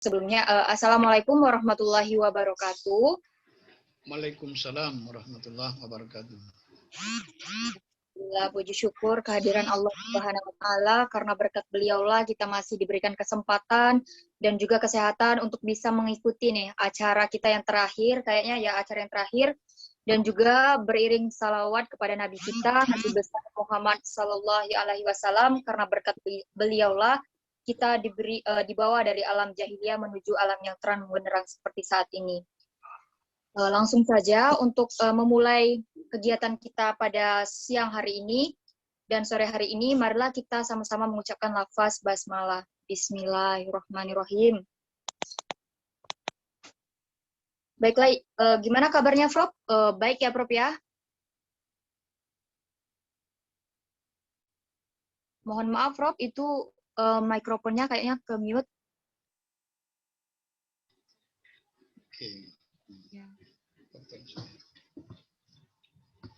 Sebelumnya, Assalamualaikum warahmatullahi wabarakatuh. Waalaikumsalam warahmatullahi wabarakatuh. Alhamdulillah, puji syukur kehadiran Allah Subhanahu wa Ta'ala, karena berkat beliaulah kita masih diberikan kesempatan dan juga kesehatan untuk bisa mengikuti nih acara kita yang terakhir, kayaknya ya acara yang terakhir, dan juga beriring salawat kepada Nabi kita, Nabi besar Muhammad Sallallahu Alaihi Wasallam, karena berkat beliaulah kita dibawa dari alam jahiliyah menuju alam yang terang benderang seperti saat ini. Langsung saja untuk memulai kegiatan kita pada siang hari ini dan sore hari ini, marilah kita sama-sama mengucapkan lafaz basmalah. Bismillahirrahmanirrahim. Baiklah, gimana kabarnya, Prof? Baik ya, Prof ya? Mohon maaf, Prof, itu mikrofonnya kayaknya ke mute. Oke. Ya.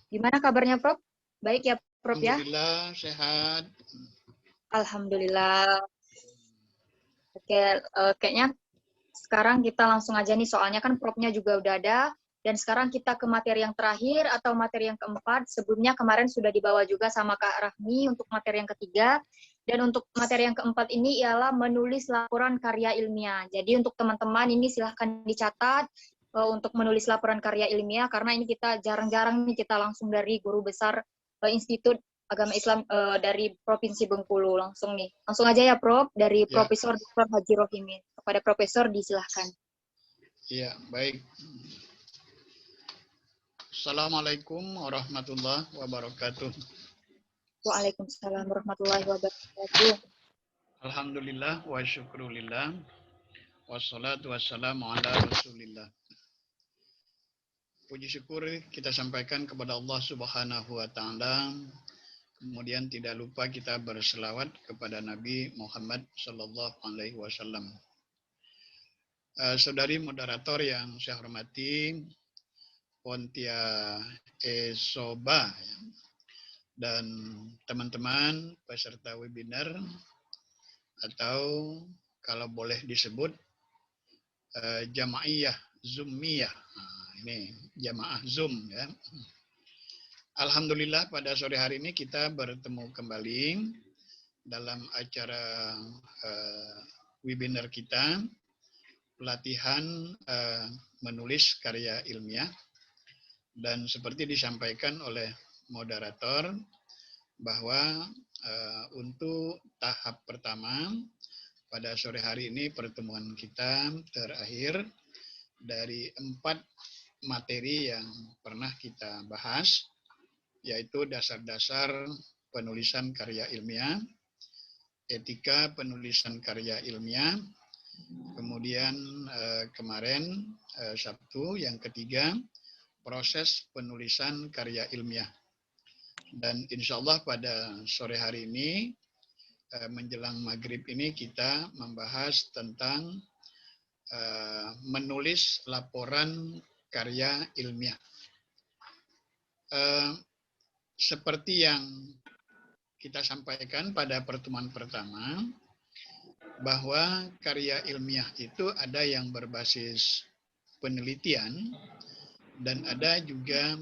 Gimana kabarnya, Prof? Baik ya, Prof ya? Alhamdulillah, sehat. Alhamdulillah. Oke, kayaknya sekarang kita langsung aja nih, soalnya kan Prof-nya juga udah ada. Dan sekarang kita ke materi yang terakhir atau materi yang keempat. Sebelumnya kemarin sudah dibawa juga sama Kak Rahmi untuk materi yang ketiga. Dan untuk materi yang keempat ini ialah menulis laporan karya ilmiah. Jadi untuk teman-teman ini silahkan dicatat untuk menulis laporan karya ilmiah, karena ini kita jarang-jarang nih kita langsung dari guru besar Institut Agama Islam dari Provinsi Bengkulu. Langsung aja ya, Prof, dari Ya. Profesor Dr. Haji Rohimi. Kepada Profesor disilahkan. Iya, baik. Assalamualaikum warahmatullahi wabarakatuh. Waalaikumsalam warahmatullahi wabarakatuh. Alhamdulillah wa syukrulillah. Wassalatu wassalamu ala rasulillah. Puji syukur kita sampaikan kepada Allah Subhanahu wa Ta'ala. Kemudian tidak lupa kita berselawat kepada Nabi Muhammad Sallallahu Alaihi Wasallam. Saudari moderator yang saya hormati, Pontia Esoba, dan teman-teman peserta webinar, atau kalau boleh disebut jamaiyah Zoomiyah. Nah, ini jamaah Zoom ya. Alhamdulillah pada sore hari ini kita bertemu kembali dalam acara webinar kita, pelatihan menulis karya ilmiah. Dan seperti disampaikan oleh moderator bahwa untuk tahap pertama pada sore hari ini pertemuan kita terakhir dari 4 materi yang pernah kita bahas, yaitu dasar-dasar penulisan karya ilmiah, etika penulisan karya ilmiah, kemudian kemarin Sabtu yang ketiga, proses penulisan karya ilmiah. Dan insya Allah pada sore hari ini, menjelang maghrib ini kita membahas tentang menulis laporan karya ilmiah. Seperti yang kita sampaikan pada pertemuan pertama, bahwa karya ilmiah itu ada yang berbasis penelitian dan ada juga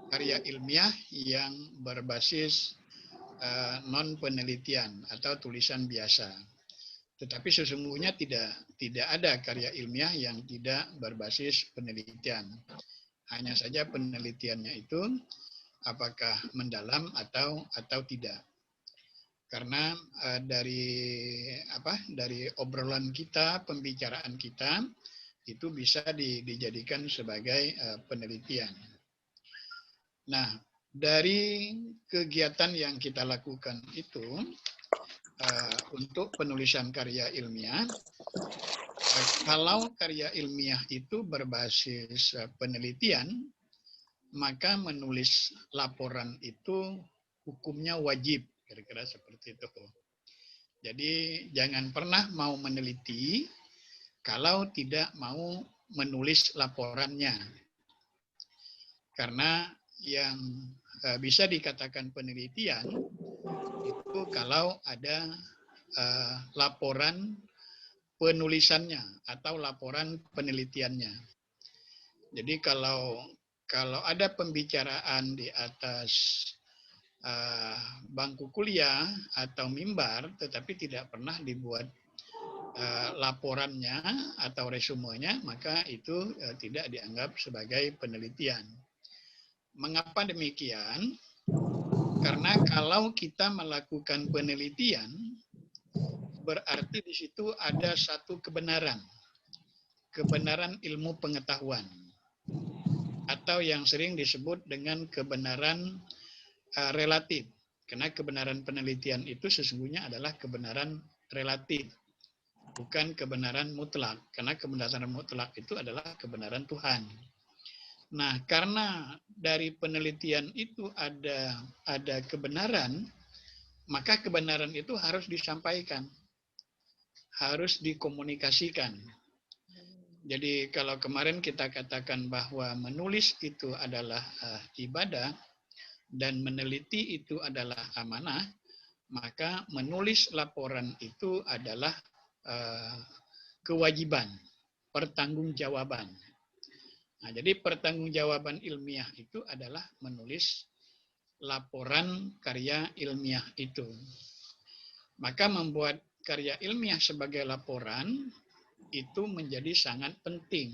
karya ilmiah yang berbasis non-penelitian atau tulisan biasa. Tetapi sesungguhnya tidak ada karya ilmiah yang tidak berbasis penelitian. Hanya saja penelitiannya itu apakah mendalam atau tidak. Karena dari obrolan kita, pembicaraan kita itu bisa dijadikan sebagai penelitian. Nah, dari kegiatan yang kita lakukan itu untuk penulisan karya ilmiah, kalau karya ilmiah itu berbasis penelitian, maka menulis laporan itu hukumnya wajib, kira-kira seperti itu. Jadi jangan pernah mau meneliti kalau tidak mau menulis laporannya. Karena yang bisa dikatakan penelitian itu kalau ada laporan penulisannya atau laporan penelitiannya. Jadi kalau ada pembicaraan di atas bangku kuliah atau mimbar, tetapi tidak pernah dibuat laporannya atau resumenya, maka itu tidak dianggap sebagai penelitian. Mengapa demikian? Karena kalau kita melakukan penelitian, berarti di situ ada satu kebenaran ilmu pengetahuan, atau yang sering disebut dengan kebenaran relatif. Karena kebenaran penelitian itu sesungguhnya adalah kebenaran relatif, bukan kebenaran mutlak. Karena kebenaran mutlak itu adalah kebenaran Tuhan. Nah, karena dari penelitian itu ada kebenaran, maka kebenaran itu harus disampaikan, harus dikomunikasikan. Jadi kalau kemarin kita katakan bahwa menulis itu adalah ibadah dan meneliti itu adalah amanah, maka menulis laporan itu adalah kewajiban, pertanggungjawaban. Nah, jadi pertanggungjawaban ilmiah itu adalah menulis laporan karya ilmiah itu. Maka membuat karya ilmiah sebagai laporan itu menjadi sangat penting.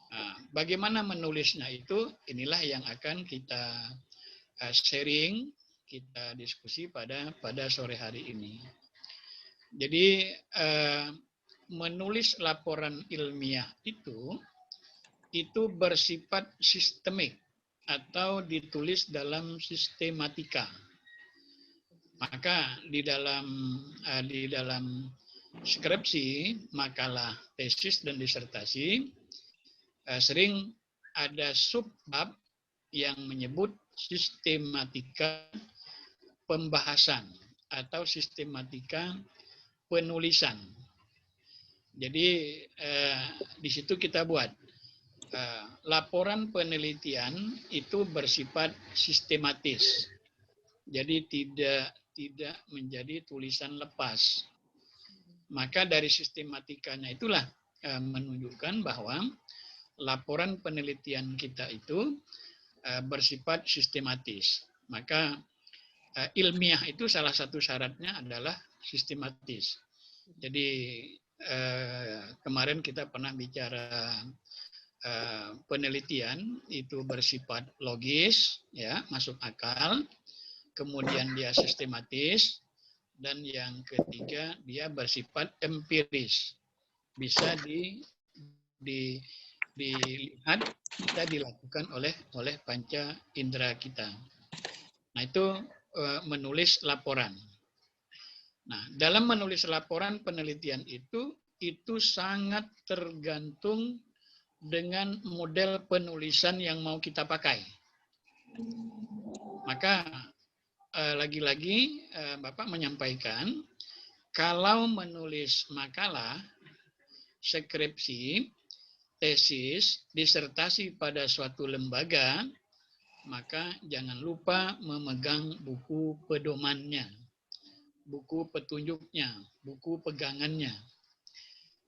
Nah, bagaimana menulisnya itu, inilah yang akan kita sharing, kita diskusi pada sore hari ini. Jadi menulis laporan ilmiah itu bersifat sistemik atau ditulis dalam sistematika. Maka di dalam skripsi, makalah, tesis, dan disertasi sering ada subbab yang menyebut sistematika pembahasan atau sistematika penulisan. Jadi di situ kita buat laporan penelitian itu bersifat sistematis. Jadi tidak menjadi tulisan lepas. Maka dari sistematikanya itulah menunjukkan bahwa laporan penelitian kita itu bersifat sistematis. Maka ilmiah itu salah satu syaratnya adalah sistematis. Jadi kemarin kita pernah bicara penelitian itu bersifat logis, ya, masuk akal, kemudian dia sistematis, dan yang ketiga dia bersifat empiris, bisa dilihat, bisa dilakukan oleh panca indera kita. Nah, itu menulis laporan. Nah, dalam menulis laporan penelitian itu sangat tergantung dengan model penulisan yang mau kita pakai. Maka lagi-lagi Bapak menyampaikan, kalau menulis makalah, skripsi, tesis, disertasi pada suatu lembaga, maka jangan lupa memegang buku pedomannya, buku petunjuknya, buku pegangannya.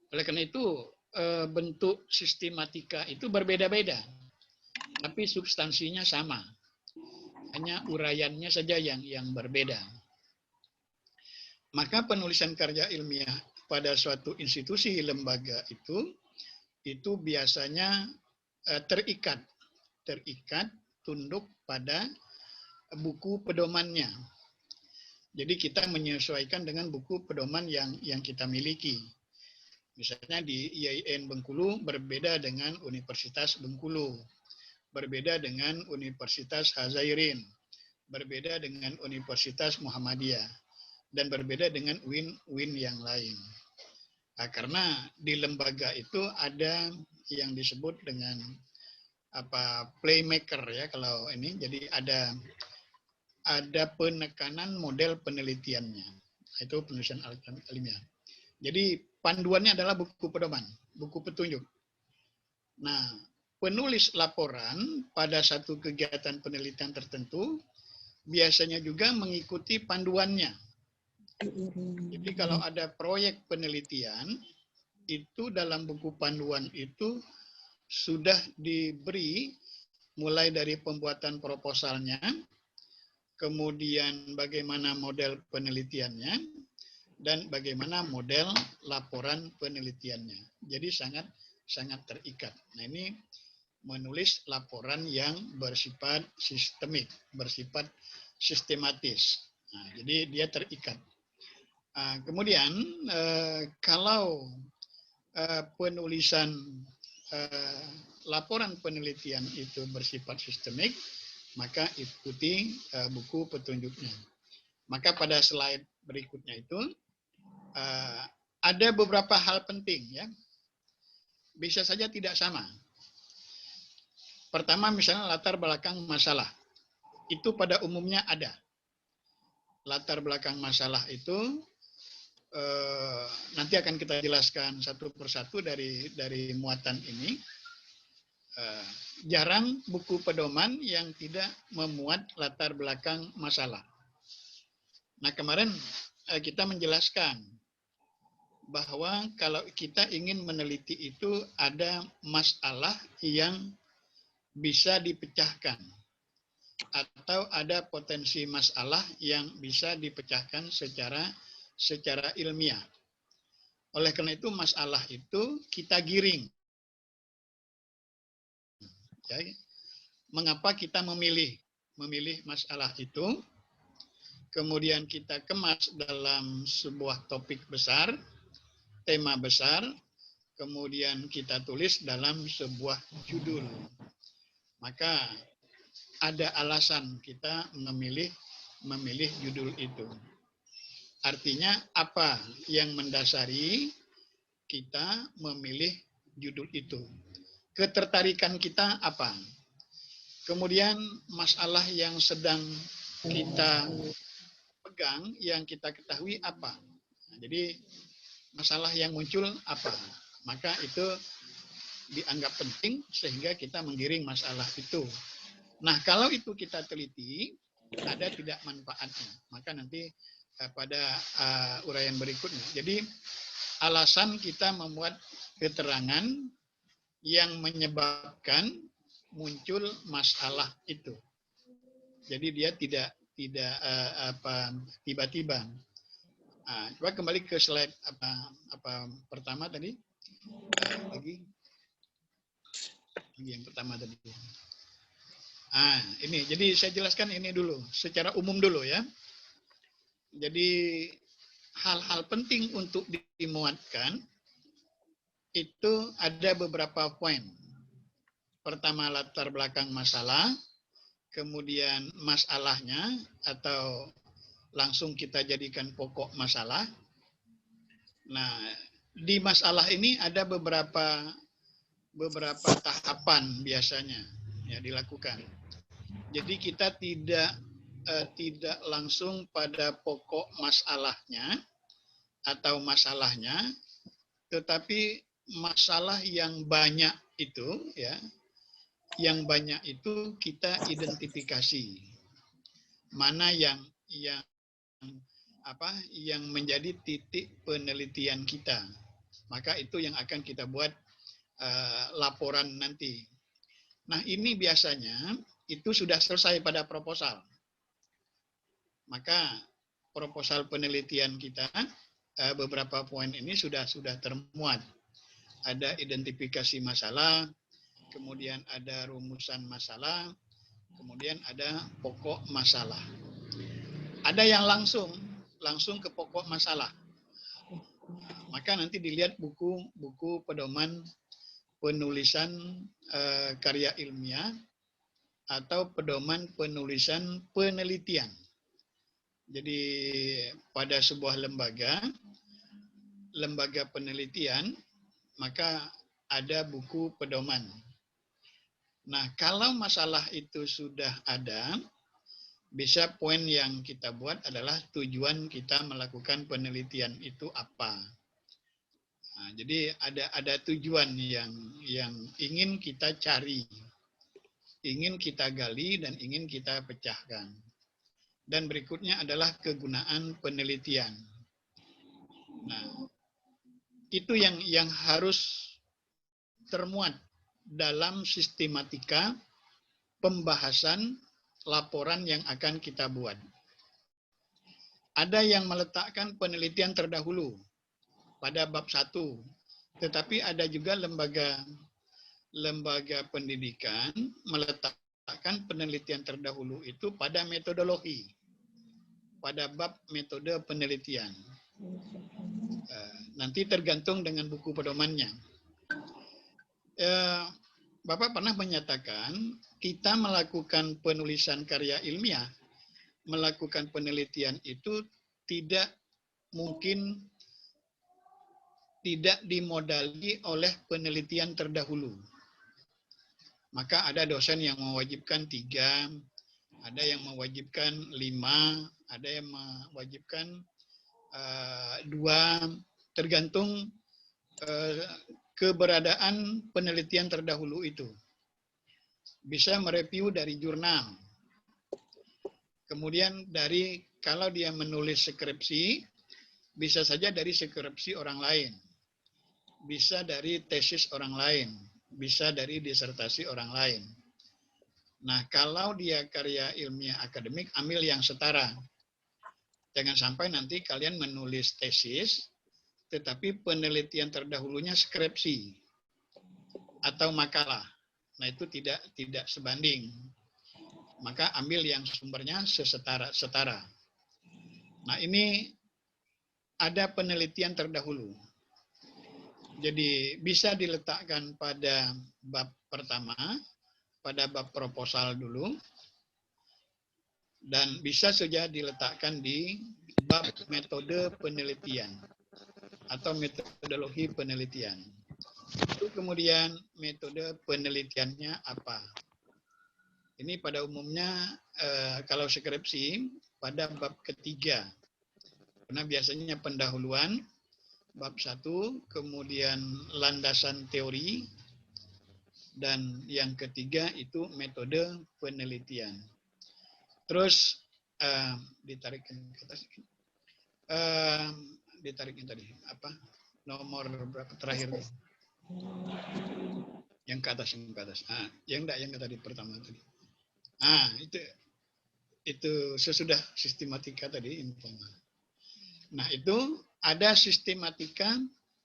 Oleh karena itu, bentuk sistematika itu berbeda-beda, tapi substansinya sama. Hanya uraiannya saja yang berbeda. Maka penulisan karya ilmiah pada suatu institusi lembaga itu biasanya terikat tunduk pada buku pedomannya. Jadi kita menyesuaikan dengan buku pedoman yang kita miliki. Misalnya di IAIN Bengkulu berbeda dengan Universitas Bengkulu, berbeda dengan Universitas Hazairin, berbeda dengan Universitas Muhammadiyah, dan berbeda dengan UIN yang lain. Nah, karena di lembaga itu ada yang disebut dengan playmaker, ya, kalau ini, jadi ada penekanan model penelitiannya. Itu penulisan ilmiah. Jadi panduannya adalah buku pedoman, buku petunjuk. Nah, penulis laporan pada satu kegiatan penelitian tertentu biasanya juga mengikuti panduannya. Jadi kalau ada proyek penelitian, itu dalam buku panduan itu sudah diberi mulai dari pembuatan proposalnya, kemudian bagaimana model penelitiannya, dan bagaimana model laporan penelitiannya. Jadi sangat terikat. Nah, ini menulis laporan yang bersifat sistemik, bersifat sistematis. Nah, jadi dia terikat. Kemudian kalau penulisan laporan penelitian itu bersifat sistemik, maka ikuti buku petunjuknya. Maka pada slide berikutnya itu ada beberapa hal penting, ya. Bisa saja tidak sama. Pertama, misalnya latar belakang masalah. Itu pada umumnya ada. Latar belakang masalah itu nanti akan kita jelaskan satu persatu dari muatan ini. Jarang buku pedoman yang tidak memuat latar belakang masalah. Nah, kemarin kita menjelaskan bahwa kalau kita ingin meneliti itu ada masalah yang bisa dipecahkan atau ada potensi masalah yang bisa dipecahkan secara ilmiah. Oleh karena itu masalah itu kita giring. Ya, mengapa kita memilih masalah itu, kemudian kita kemas dalam sebuah topik besar, tema besar, kemudian kita tulis dalam sebuah judul. Maka ada alasan kita memilih judul itu. Artinya apa yang mendasari kita memilih judul itu? Ketertarikan kita apa? Kemudian masalah yang sedang kita pegang, yang kita ketahui apa? Nah, jadi masalah yang muncul apa? Maka itu dianggap penting sehingga kita menggiring masalah itu. Nah, kalau itu kita teliti, ada tidak manfaatnya. Maka nanti pada uraian berikutnya. Jadi alasan kita membuat keterangan yang menyebabkan muncul masalah itu. Jadi dia tidak tiba-tiba. Coba kembali ke slide pertama tadi. Lagi yang pertama tadi. Ini. Jadi saya jelaskan ini dulu, secara umum dulu, ya. Jadi hal-hal penting untuk dimuatkan itu ada beberapa poin. Pertama, latar belakang masalah, kemudian masalahnya atau langsung kita jadikan pokok masalah. Nah, di masalah ini ada beberapa tahapan biasanya ya dilakukan. Jadi kita tidak langsung pada pokok masalahnya atau masalahnya, tetapi masalah yang banyak itu, ya, yang banyak itu kita identifikasi mana yang menjadi titik penelitian kita. Maka itu yang akan kita buat laporan nanti. Nah, ini biasanya itu sudah selesai pada proposal. Maka proposal penelitian kita beberapa poin ini sudah termuat. Ada identifikasi masalah, kemudian ada rumusan masalah, kemudian ada pokok masalah. Ada yang langsung ke pokok masalah. Maka nanti dilihat buku pedoman penulisan karya ilmiah atau pedoman penulisan penelitian. Jadi pada sebuah lembaga penelitian, maka ada buku pedoman. Nah, kalau masalah itu sudah ada, bisa poin yang kita buat adalah tujuan kita melakukan penelitian itu apa. Nah, jadi ada tujuan yang ingin kita cari, ingin kita gali, dan ingin kita pecahkan. Dan berikutnya adalah kegunaan penelitian. Nah, itu yang harus termuat dalam sistematika pembahasan laporan yang akan kita buat. Ada yang meletakkan penelitian terdahulu pada bab 1, tetapi ada juga lembaga pendidikan meletakkan penelitian terdahulu itu pada metodologi, pada bab metode penelitian. Nanti tergantung dengan buku pedomannya. Bapak pernah menyatakan kita melakukan penulisan karya ilmiah, melakukan penelitian itu tidak mungkin tidak dimodali oleh penelitian terdahulu. Maka ada dosen yang mewajibkan 3, ada yang mewajibkan 5, ada yang mewajibkan 2, tergantung keberadaan penelitian terdahulu itu. Bisa mereview dari jurnal. Kemudian kalau dia menulis skripsi, bisa saja dari skripsi orang lain. Bisa dari tesis orang lain. Bisa dari disertasi orang lain. Nah, kalau dia karya ilmiah akademik, ambil yang setara. Jangan sampai nanti kalian menulis tesis, tetapi penelitian terdahulunya skripsi atau makalah. Nah, itu tidak sebanding. Maka ambil yang sumbernya setara. Nah, ini ada penelitian terdahulu. Jadi bisa diletakkan pada bab pertama, pada bab proposal dulu, dan bisa saja diletakkan di bab metode penelitian atau metodologi penelitian. Itu kemudian metode penelitiannya apa? Ini pada umumnya kalau skripsi pada bab ketiga. Karena biasanya pendahuluan, bab 1, kemudian landasan teori, dan yang ketiga itu metode penelitian. Terus ditarikin ke atas. Ditarikin tadi apa? Nomor berapa terakhir? Yang ke atas. Yang tadi pertama tadi. Itu sesudah sistematika tadi informal. Nah, itu ada sistematika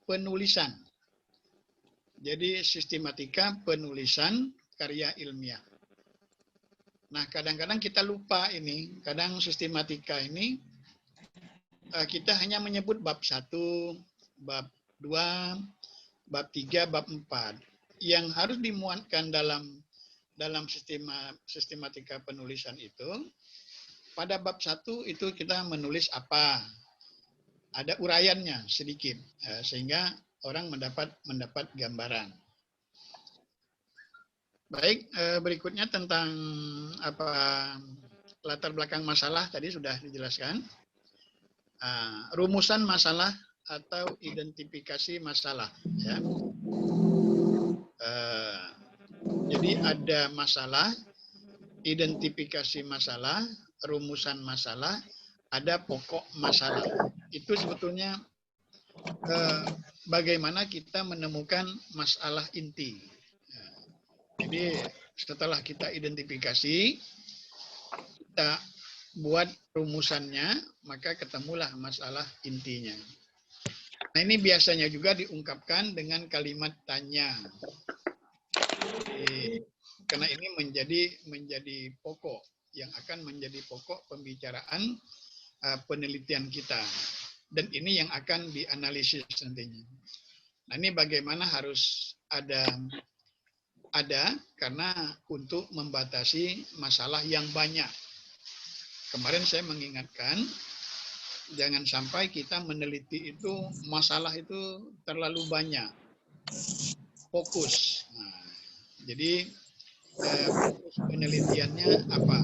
penulisan. Jadi sistematika penulisan karya ilmiah. Nah, kadang-kadang kita lupa ini. Kadang sistematika ini kita hanya menyebut bab 1, bab 2, bab 3, bab 4. Yang harus dimuatkan dalam sistematika penulisan itu, pada bab 1 itu kita menulis apa? Ada uraiannya sedikit, sehingga orang mendapat gambaran. Baik, berikutnya tentang latar belakang masalah tadi sudah dijelaskan. Rumusan masalah atau identifikasi masalah. Ya. Jadi ada masalah, identifikasi masalah, rumusan masalah, ada pokok masalah. Itu sebetulnya bagaimana kita menemukan masalah inti. Jadi setelah kita identifikasi, kita buat rumusannya, maka ketemulah masalah intinya. Nah, ini biasanya juga diungkapkan dengan kalimat tanya. Karena ini menjadi pokok yang akan menjadi pokok pembicaraan penelitian kita. Dan ini yang akan dianalisis nantinya. Nah, ini bagaimana harus ada karena untuk membatasi masalah yang banyak. Kemarin saya mengingatkan, jangan sampai kita meneliti itu, masalah itu terlalu banyak. Fokus. Nah, jadi fokus penelitiannya apa?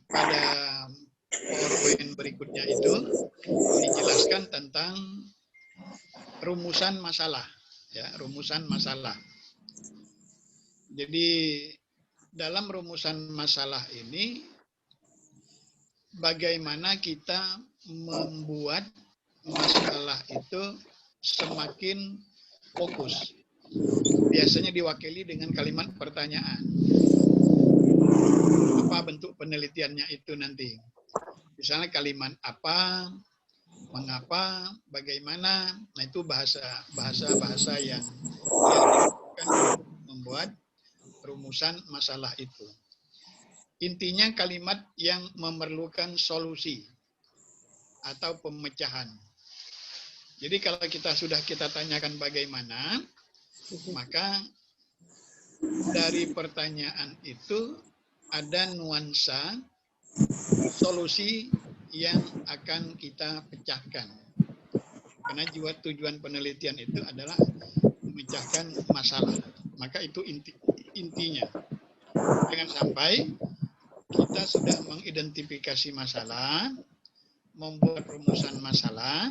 Pada PowerPoint berikutnya itu dijelaskan tentang rumusan masalah. Ya, rumusan masalah. Jadi dalam rumusan masalah ini bagaimana kita membuat masalah itu semakin fokus. Biasanya diwakili dengan kalimat pertanyaan. Apa bentuk penelitiannya itu nanti? Misalnya kalimat apa, mengapa, bagaimana. Nah, itu bahasa yang digunakan untuk membuat rumusan masalah itu. Intinya kalimat yang memerlukan solusi atau pemecahan. Jadi kalau kita tanyakan bagaimana, maka dari pertanyaan itu ada nuansa solusi yang akan kita pecahkan. Karena tujuan penelitian itu adalah memecahkan masalah. Maka itu intinya. Jangan sampai kita sudah mengidentifikasi masalah, membuat rumusan masalah,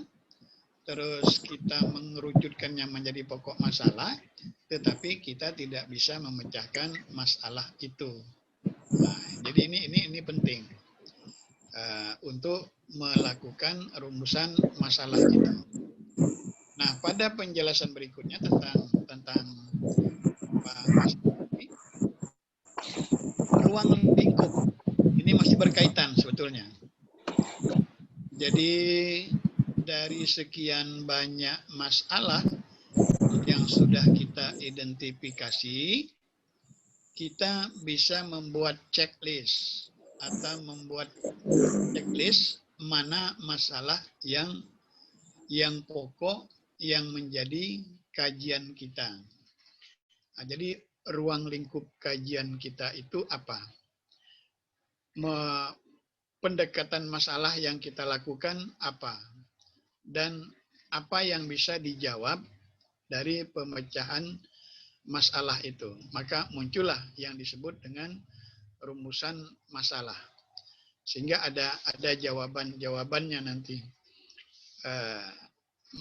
terus kita mengerucutkannya menjadi pokok masalah, tetapi kita tidak bisa memecahkan masalah itu. Nah, jadi ini penting untuk melakukan rumusan masalah itu. Nah, pada penjelasan berikutnya tentang ruang lingkup ini masih berkaitan sebetulnya. Jadi dari sekian banyak masalah yang sudah kita identifikasi, kita bisa membuat checklist atau membuat checklist mana masalah yang pokok yang menjadi kajian kita. Nah, jadi ruang lingkup kajian kita itu apa? Pendekatan masalah yang kita lakukan apa? Dan apa yang bisa dijawab dari pemecahan masalah itu. Maka muncullah yang disebut dengan rumusan masalah. Sehingga ada jawaban-jawabannya nanti.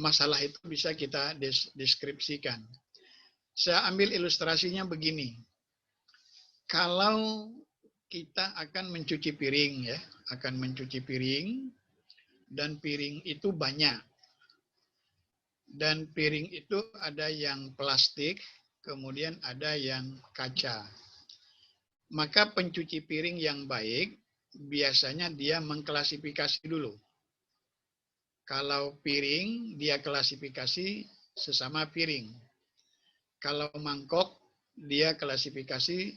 Masalah itu bisa kita deskripsikan. Saya ambil ilustrasinya begini. Kalau kita akan mencuci piring, ya, akan mencuci piring, dan piring itu banyak. Dan piring itu ada yang plastik, kemudian ada yang kaca. Maka pencuci piring yang baik, biasanya dia mengklasifikasi dulu. Kalau piring, dia klasifikasi sesama piring. Kalau mangkok, dia klasifikasi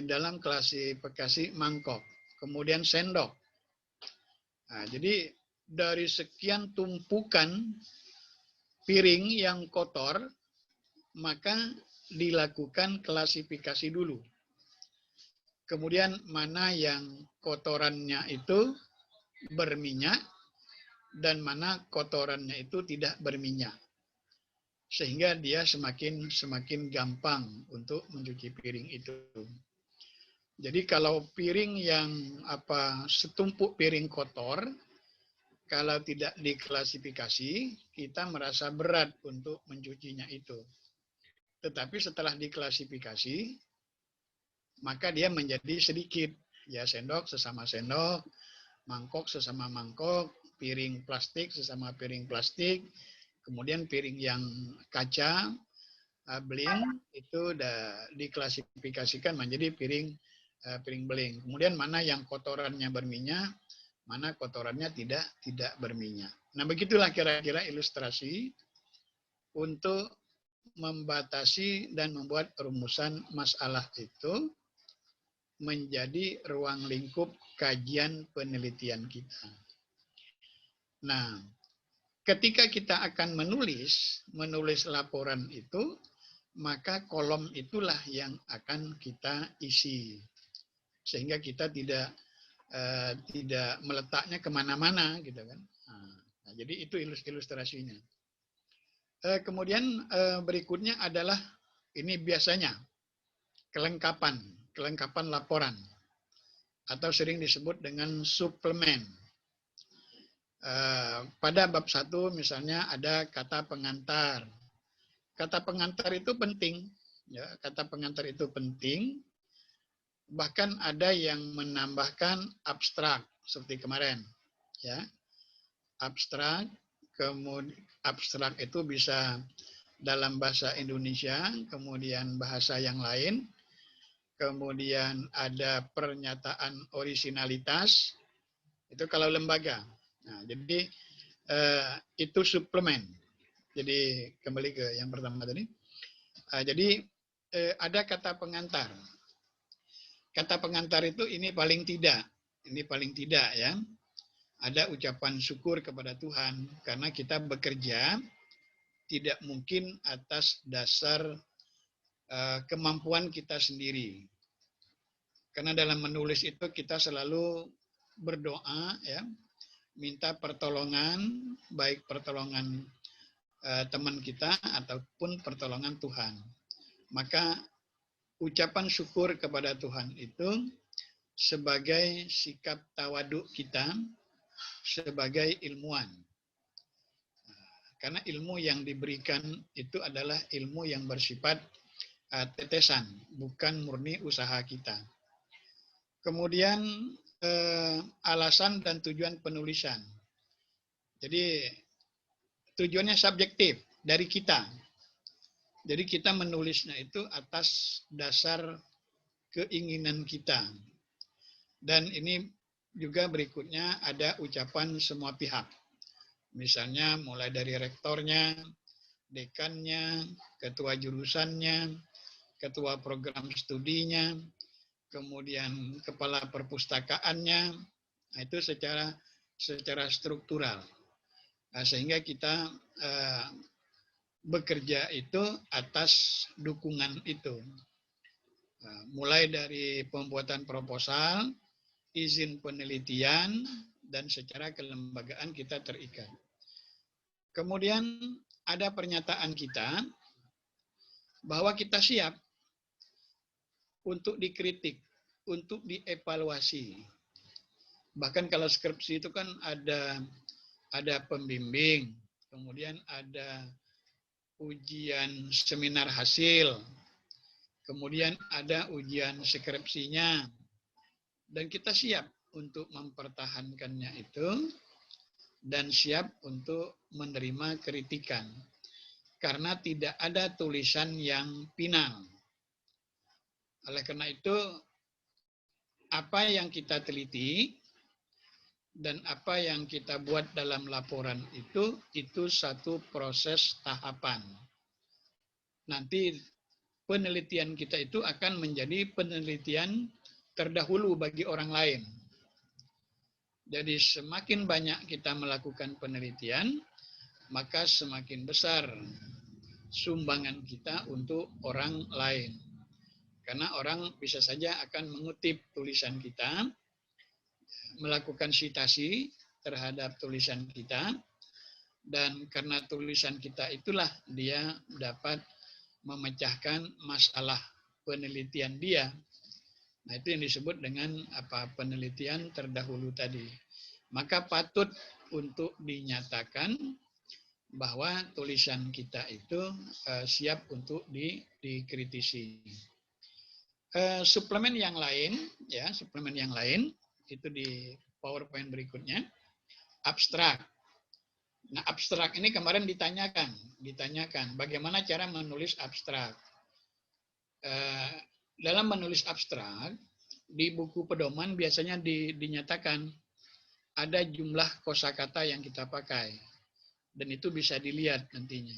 dalam klasifikasi mangkok. Kemudian sendok. Nah, jadi dari sekian tumpukan piring yang kotor, maka dilakukan klasifikasi dulu. Kemudian mana yang kotorannya itu berminyak dan mana kotorannya itu tidak berminyak. Sehingga dia semakin gampang untuk mencuci piring itu. Jadi kalau piring yang setumpuk piring kotor, kalau tidak diklasifikasi, kita merasa berat untuk mencucinya itu. Tetapi setelah diklasifikasi, maka dia menjadi sedikit. Ya, sendok sesama sendok, mangkok sesama mangkok, piring plastik sesama piring plastik, kemudian piring yang kaca, beling, itu sudah diklasifikasikan menjadi piring beling. Kemudian mana yang kotorannya berminyak, mana kotorannya tidak berminyak. Nah, begitulah kira-kira ilustrasi untuk membatasi dan membuat rumusan masalah itu menjadi ruang lingkup kajian penelitian kita. Nah, ketika kita akan menulis laporan itu, maka kolom itulah yang akan kita isi. Sehingga kita tidak meletaknya kemana-mana, gitu kan. Nah, jadi itu ilustrasinya. Kemudian berikutnya adalah ini biasanya kelengkapan laporan atau sering disebut dengan suplemen. Pada bab 1 misalnya ada kata pengantar. Kata pengantar itu penting, ya, kata pengantar itu penting. Bahkan ada yang menambahkan abstrak seperti kemarin, ya. abstrak, kemudian abstrak itu bisa dalam bahasa Indonesia, kemudian bahasa yang lain, kemudian ada pernyataan orisinalitas, itu kalau lembaga. Nah, jadi itu suplemen. Jadi kembali ke yang pertama tadi. Jadi ada kata pengantar. Kata pengantar itu ini paling tidak ya. Ada ucapan syukur kepada Tuhan karena kita bekerja tidak mungkin atas dasar kemampuan kita sendiri. Karena dalam menulis itu kita selalu berdoa ya, minta pertolongan, baik pertolongan teman kita ataupun pertolongan Tuhan. Maka ucapan syukur kepada Tuhan itu sebagai sikap tawaduk kita sebagai ilmuwan. Karena ilmu yang diberikan itu adalah ilmu yang bersifat tetesan, bukan murni usaha kita. Kemudian alasan dan tujuan penulisan. Jadi tujuannya subjektif dari kita. Jadi kita menulisnya itu atas dasar keinginan kita. Dan ini juga berikutnya ada ucapan semua pihak. Misalnya mulai dari rektornya, dekannya, ketua jurusannya, ketua program studinya, kemudian kepala perpustakaannya, nah itu secara struktural. Nah, sehingga kita bekerja itu atas dukungan itu. Nah, mulai dari pembuatan proposal, izin penelitian, dan secara kelembagaan kita terikat. Kemudian ada pernyataan kita bahwa kita siap untuk dikritik, untuk dievaluasi. Bahkan kalau skripsi itu kan ada pembimbing, kemudian ada ujian seminar hasil, kemudian ada ujian skripsinya, dan kita siap untuk mempertahankannya itu, dan siap untuk menerima kritikan. Karena tidak ada tulisan yang final. Oleh karena itu, apa yang kita teliti dan apa yang kita buat dalam laporan itu satu proses tahapan. Nanti penelitian kita itu akan menjadi penelitian terdahulu bagi orang lain. Jadi semakin banyak kita melakukan penelitian, maka semakin besar sumbangan kita untuk orang lain. Karena orang bisa saja akan mengutip tulisan kita, melakukan sitasi terhadap tulisan kita, dan karena tulisan kita itulah dia dapat memecahkan masalah penelitian dia. Nah, itu yang disebut dengan penelitian terdahulu tadi. Maka patut untuk dinyatakan bahwa tulisan kita itu siap untuk dikritisi. Suplemen yang lain, ya, suplemen yang lain itu di PowerPoint berikutnya, abstrak. Nah, abstrak ini kemarin ditanyakan bagaimana cara menulis abstrak. Dalam menulis abstrak, di buku pedoman biasanya dinyatakan ada jumlah kosakata yang kita pakai. Dan itu bisa dilihat nantinya.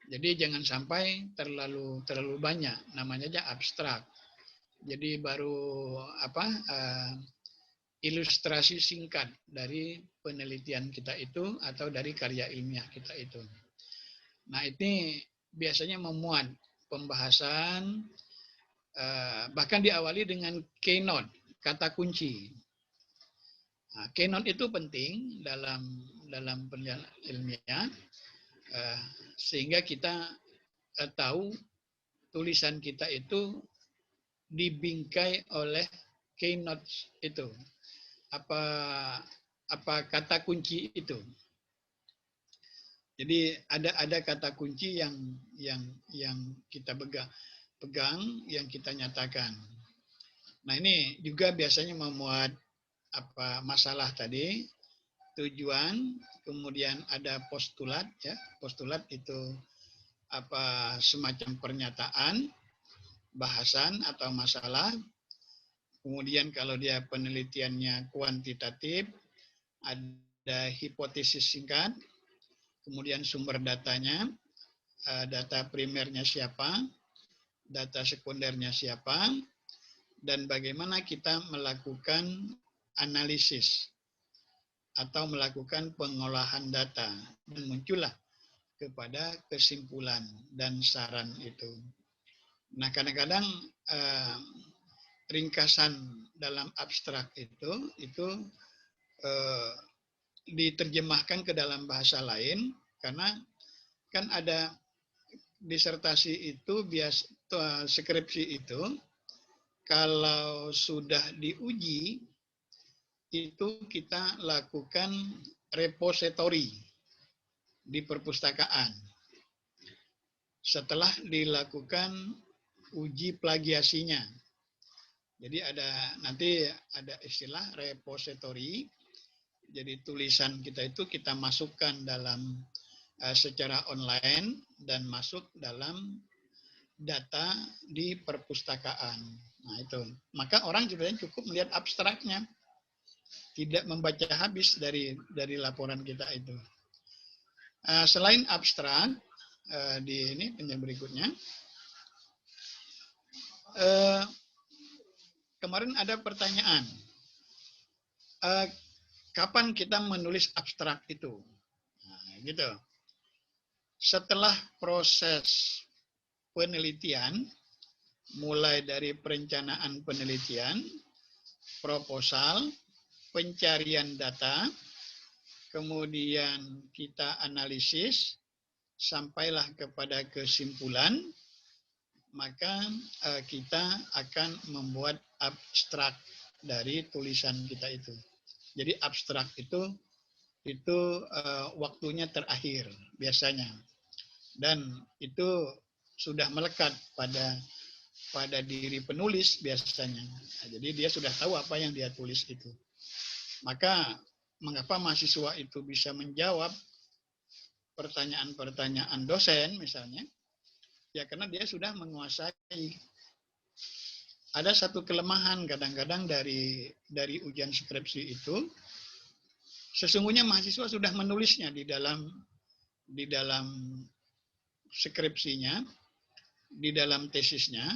Jadi jangan sampai terlalu banyak, namanya aja abstrak. Jadi baru ilustrasi singkat dari penelitian kita itu atau dari karya ilmiah kita itu. Nah, ini biasanya memuat pembahasan, bahkan diawali dengan keynote, kata kunci. Nah, keynote itu penting dalam penelitian ilmiah, sehingga kita tahu tulisan kita itu dibingkai oleh keynote itu. Apa kata kunci itu. Jadi ada kata kunci yang kita pegang, yang kita nyatakan. Nah, ini juga biasanya memuat masalah tadi, tujuan, kemudian ada postulat ya. Postulat itu semacam pernyataan, bahasan atau masalah. Kemudian kalau dia penelitiannya kuantitatif, ada hipotesis singkat, kemudian sumber datanya, data primernya siapa, data sekundernya siapa, dan bagaimana kita melakukan analisis atau melakukan pengolahan data, dan muncullah kepada kesimpulan dan saran itu. Nah, kadang-kadang ringkasan dalam abstrak itu diterjemahkan ke dalam bahasa lain, karena kan ada disertasi itu skripsi itu kalau sudah diuji itu kita lakukan repositori di perpustakaan. Setelah dilakukan uji plagiasinya. Jadi nanti ada istilah repositori. Jadi tulisan kita itu kita masukkan dalam secara online dan masuk dalam data di perpustakaan. Nah itu. Maka orang sebenarnya cukup melihat abstraknya, tidak membaca habis dari laporan kita itu. Selain abstrak, di ini penjelasan berikutnya, kemarin ada pertanyaan, kapan kita menulis abstrak itu? Nah, gitu. Setelah proses penelitian, mulai dari perencanaan penelitian, proposal, pencarian data, kemudian kita analisis, sampailah kepada kesimpulan, maka kita akan membuat abstrak dari tulisan kita itu. Jadi abstrak itu waktunya terakhir biasanya, dan itu sudah melekat pada diri penulis biasanya. Nah, jadi dia sudah tahu apa yang dia tulis itu. Maka mengapa mahasiswa itu bisa menjawab pertanyaan-pertanyaan dosen misalnya? Ya karena dia sudah menguasai. Ada satu kelemahan kadang-kadang dari ujian skripsi itu, sesungguhnya mahasiswa sudah menulisnya di dalam skripsinya, di dalam tesisnya,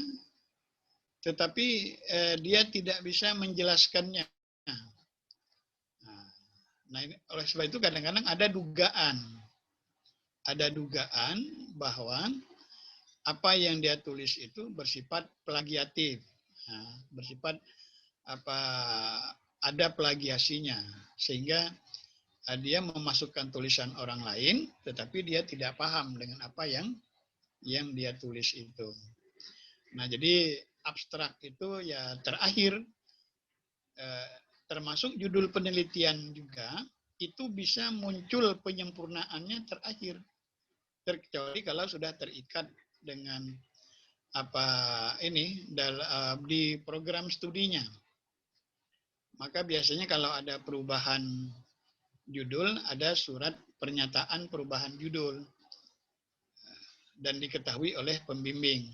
tetapi dia tidak bisa menjelaskannya. Nah, oleh sebab itu kadang-kadang ada dugaan bahwa apa yang dia tulis itu bersifat plagiatif, bersifat ada plagiasinya, sehingga dia memasukkan tulisan orang lain, tetapi dia tidak paham dengan apa yang dia tulis itu. Nah, jadi abstrak itu ya terakhir, termasuk judul penelitian juga, itu bisa muncul penyempurnaannya terakhir, terkecuali kalau sudah terikat dengan di program studinya. Maka biasanya kalau ada perubahan judul, ada surat pernyataan perubahan judul dan diketahui oleh pembimbing.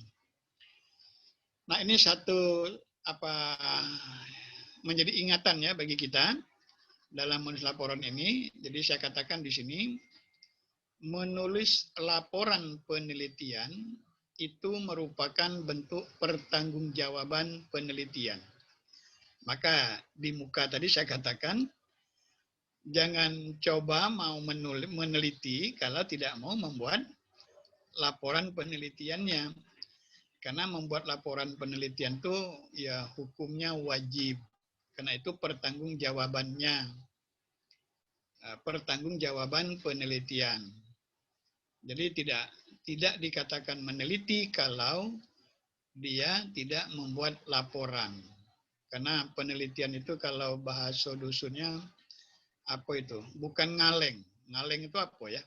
Nah, ini satu menjadi ingatan ya bagi kita dalam menulis laporan ini. Jadi saya katakan di sini, menulis laporan penelitian itu merupakan bentuk pertanggungjawaban penelitian. Maka di muka tadi saya katakan, jangan coba mau meneliti kalau tidak mau membuat laporan penelitiannya. Karena membuat laporan penelitian itu ya hukumnya wajib. Karena itu pertanggungjawaban penelitian. Jadi tidak dikatakan meneliti kalau dia tidak membuat laporan. Karena penelitian itu kalau bahasa dusunnya bukan ngaleng. Ngaleng itu apa ya?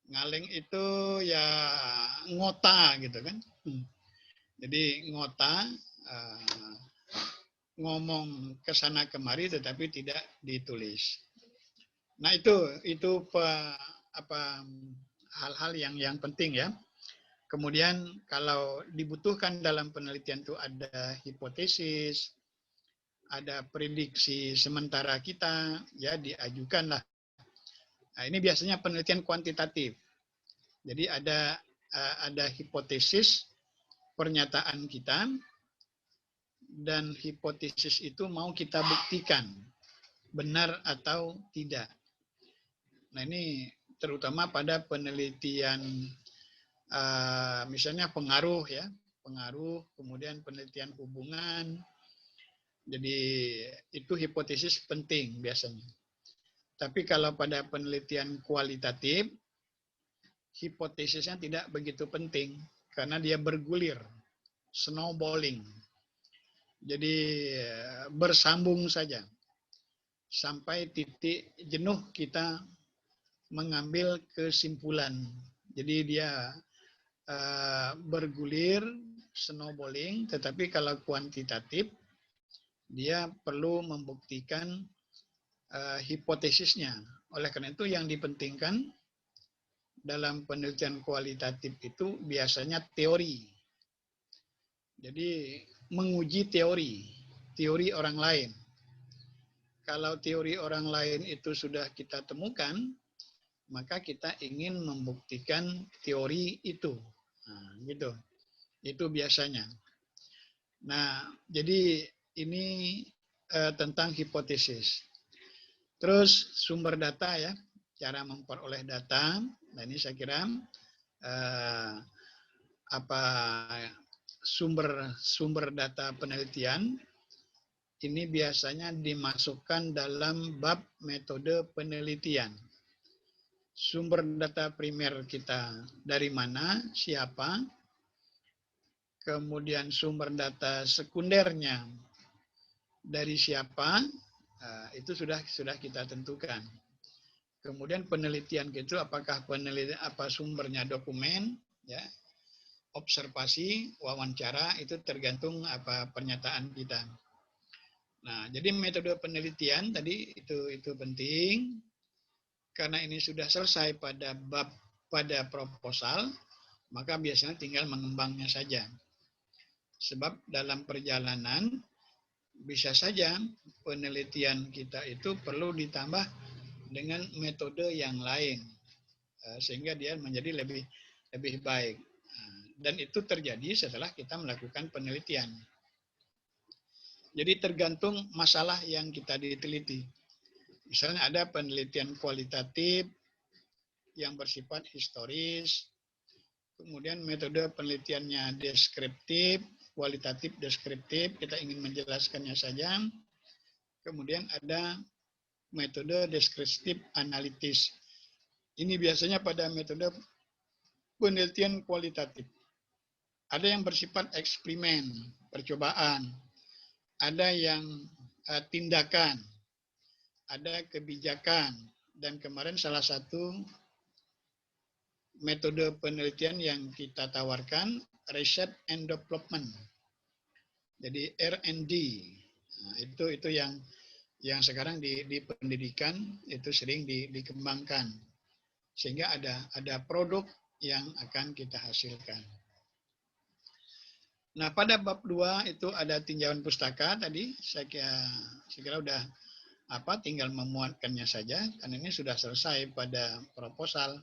Ngaleng itu ya ngota gitu kan. Jadi ngota, ngomong ke sana kemari tetapi tidak ditulis. Nah itu hal-hal yang penting ya. Kemudian kalau dibutuhkan dalam penelitian itu ada hipotesis, ada prediksi sementara kita, ya diajukanlah. Nah, ini biasanya penelitian kuantitatif. Jadi ada hipotesis pernyataan kita dan hipotesis itu mau kita buktikan benar atau tidak. Nah, ini terutama pada penelitian misalnya pengaruh ya, pengaruh, kemudian penelitian hubungan. Jadi itu hipotesis penting biasanya. Tapi kalau pada penelitian kualitatif, hipotesisnya tidak begitu penting karena dia bergulir, snowballing. Jadi bersambung saja sampai titik jenuh kita mengambil kesimpulan. Jadi dia bergulir, snowballing, tetapi kalau kuantitatif dia perlu membuktikan hipotesisnya. Oleh karena itu yang dipentingkan dalam penelitian kualitatif itu biasanya teori. Jadi menguji teori orang lain. Kalau teori orang lain itu sudah kita temukan, maka kita ingin membuktikan teori itu. Nah, gitu. Itu biasanya. Nah, jadi ini tentang hipotesis. Terus sumber data ya, cara memperoleh data. Nah, ini saya kira sumber data penelitian ini biasanya dimasukkan dalam bab metode penelitian. Sumber data primer kita dari mana, siapa, kemudian sumber data sekundernya dari siapa, itu sudah kita tentukan. Kemudian penelitian itu apakah penelitian sumbernya dokumen, ya, observasi, wawancara, itu tergantung pernyataan kita. Nah, jadi metode penelitian tadi itu penting karena ini sudah selesai pada proposal, maka biasanya tinggal mengembangnya saja. Sebab dalam perjalanan bisa saja penelitian kita itu perlu ditambah dengan metode yang lain sehingga dia menjadi lebih baik. Dan itu terjadi setelah kita melakukan penelitian. Jadi tergantung masalah yang kita diteliti. Misalnya ada penelitian kualitatif yang bersifat historis, kemudian metode penelitiannya deskriptif, kualitatif deskriptif, kita ingin menjelaskannya saja. Kemudian ada metode deskriptif analitis. Ini biasanya pada metode penelitian kualitatif. Ada yang bersifat eksperimen, percobaan, ada yang tindakan, ada kebijakan, dan kemarin salah satu metode penelitian yang kita tawarkan research and development. Jadi R&D. Nah, itu yang sekarang di pendidikan itu sering dikembangkan. Sehingga ada produk yang akan kita hasilkan. Nah, pada bab 2 itu ada tinjauan pustaka tadi, saya kira udah tinggal memuatkannya saja, karena ini sudah selesai pada proposal.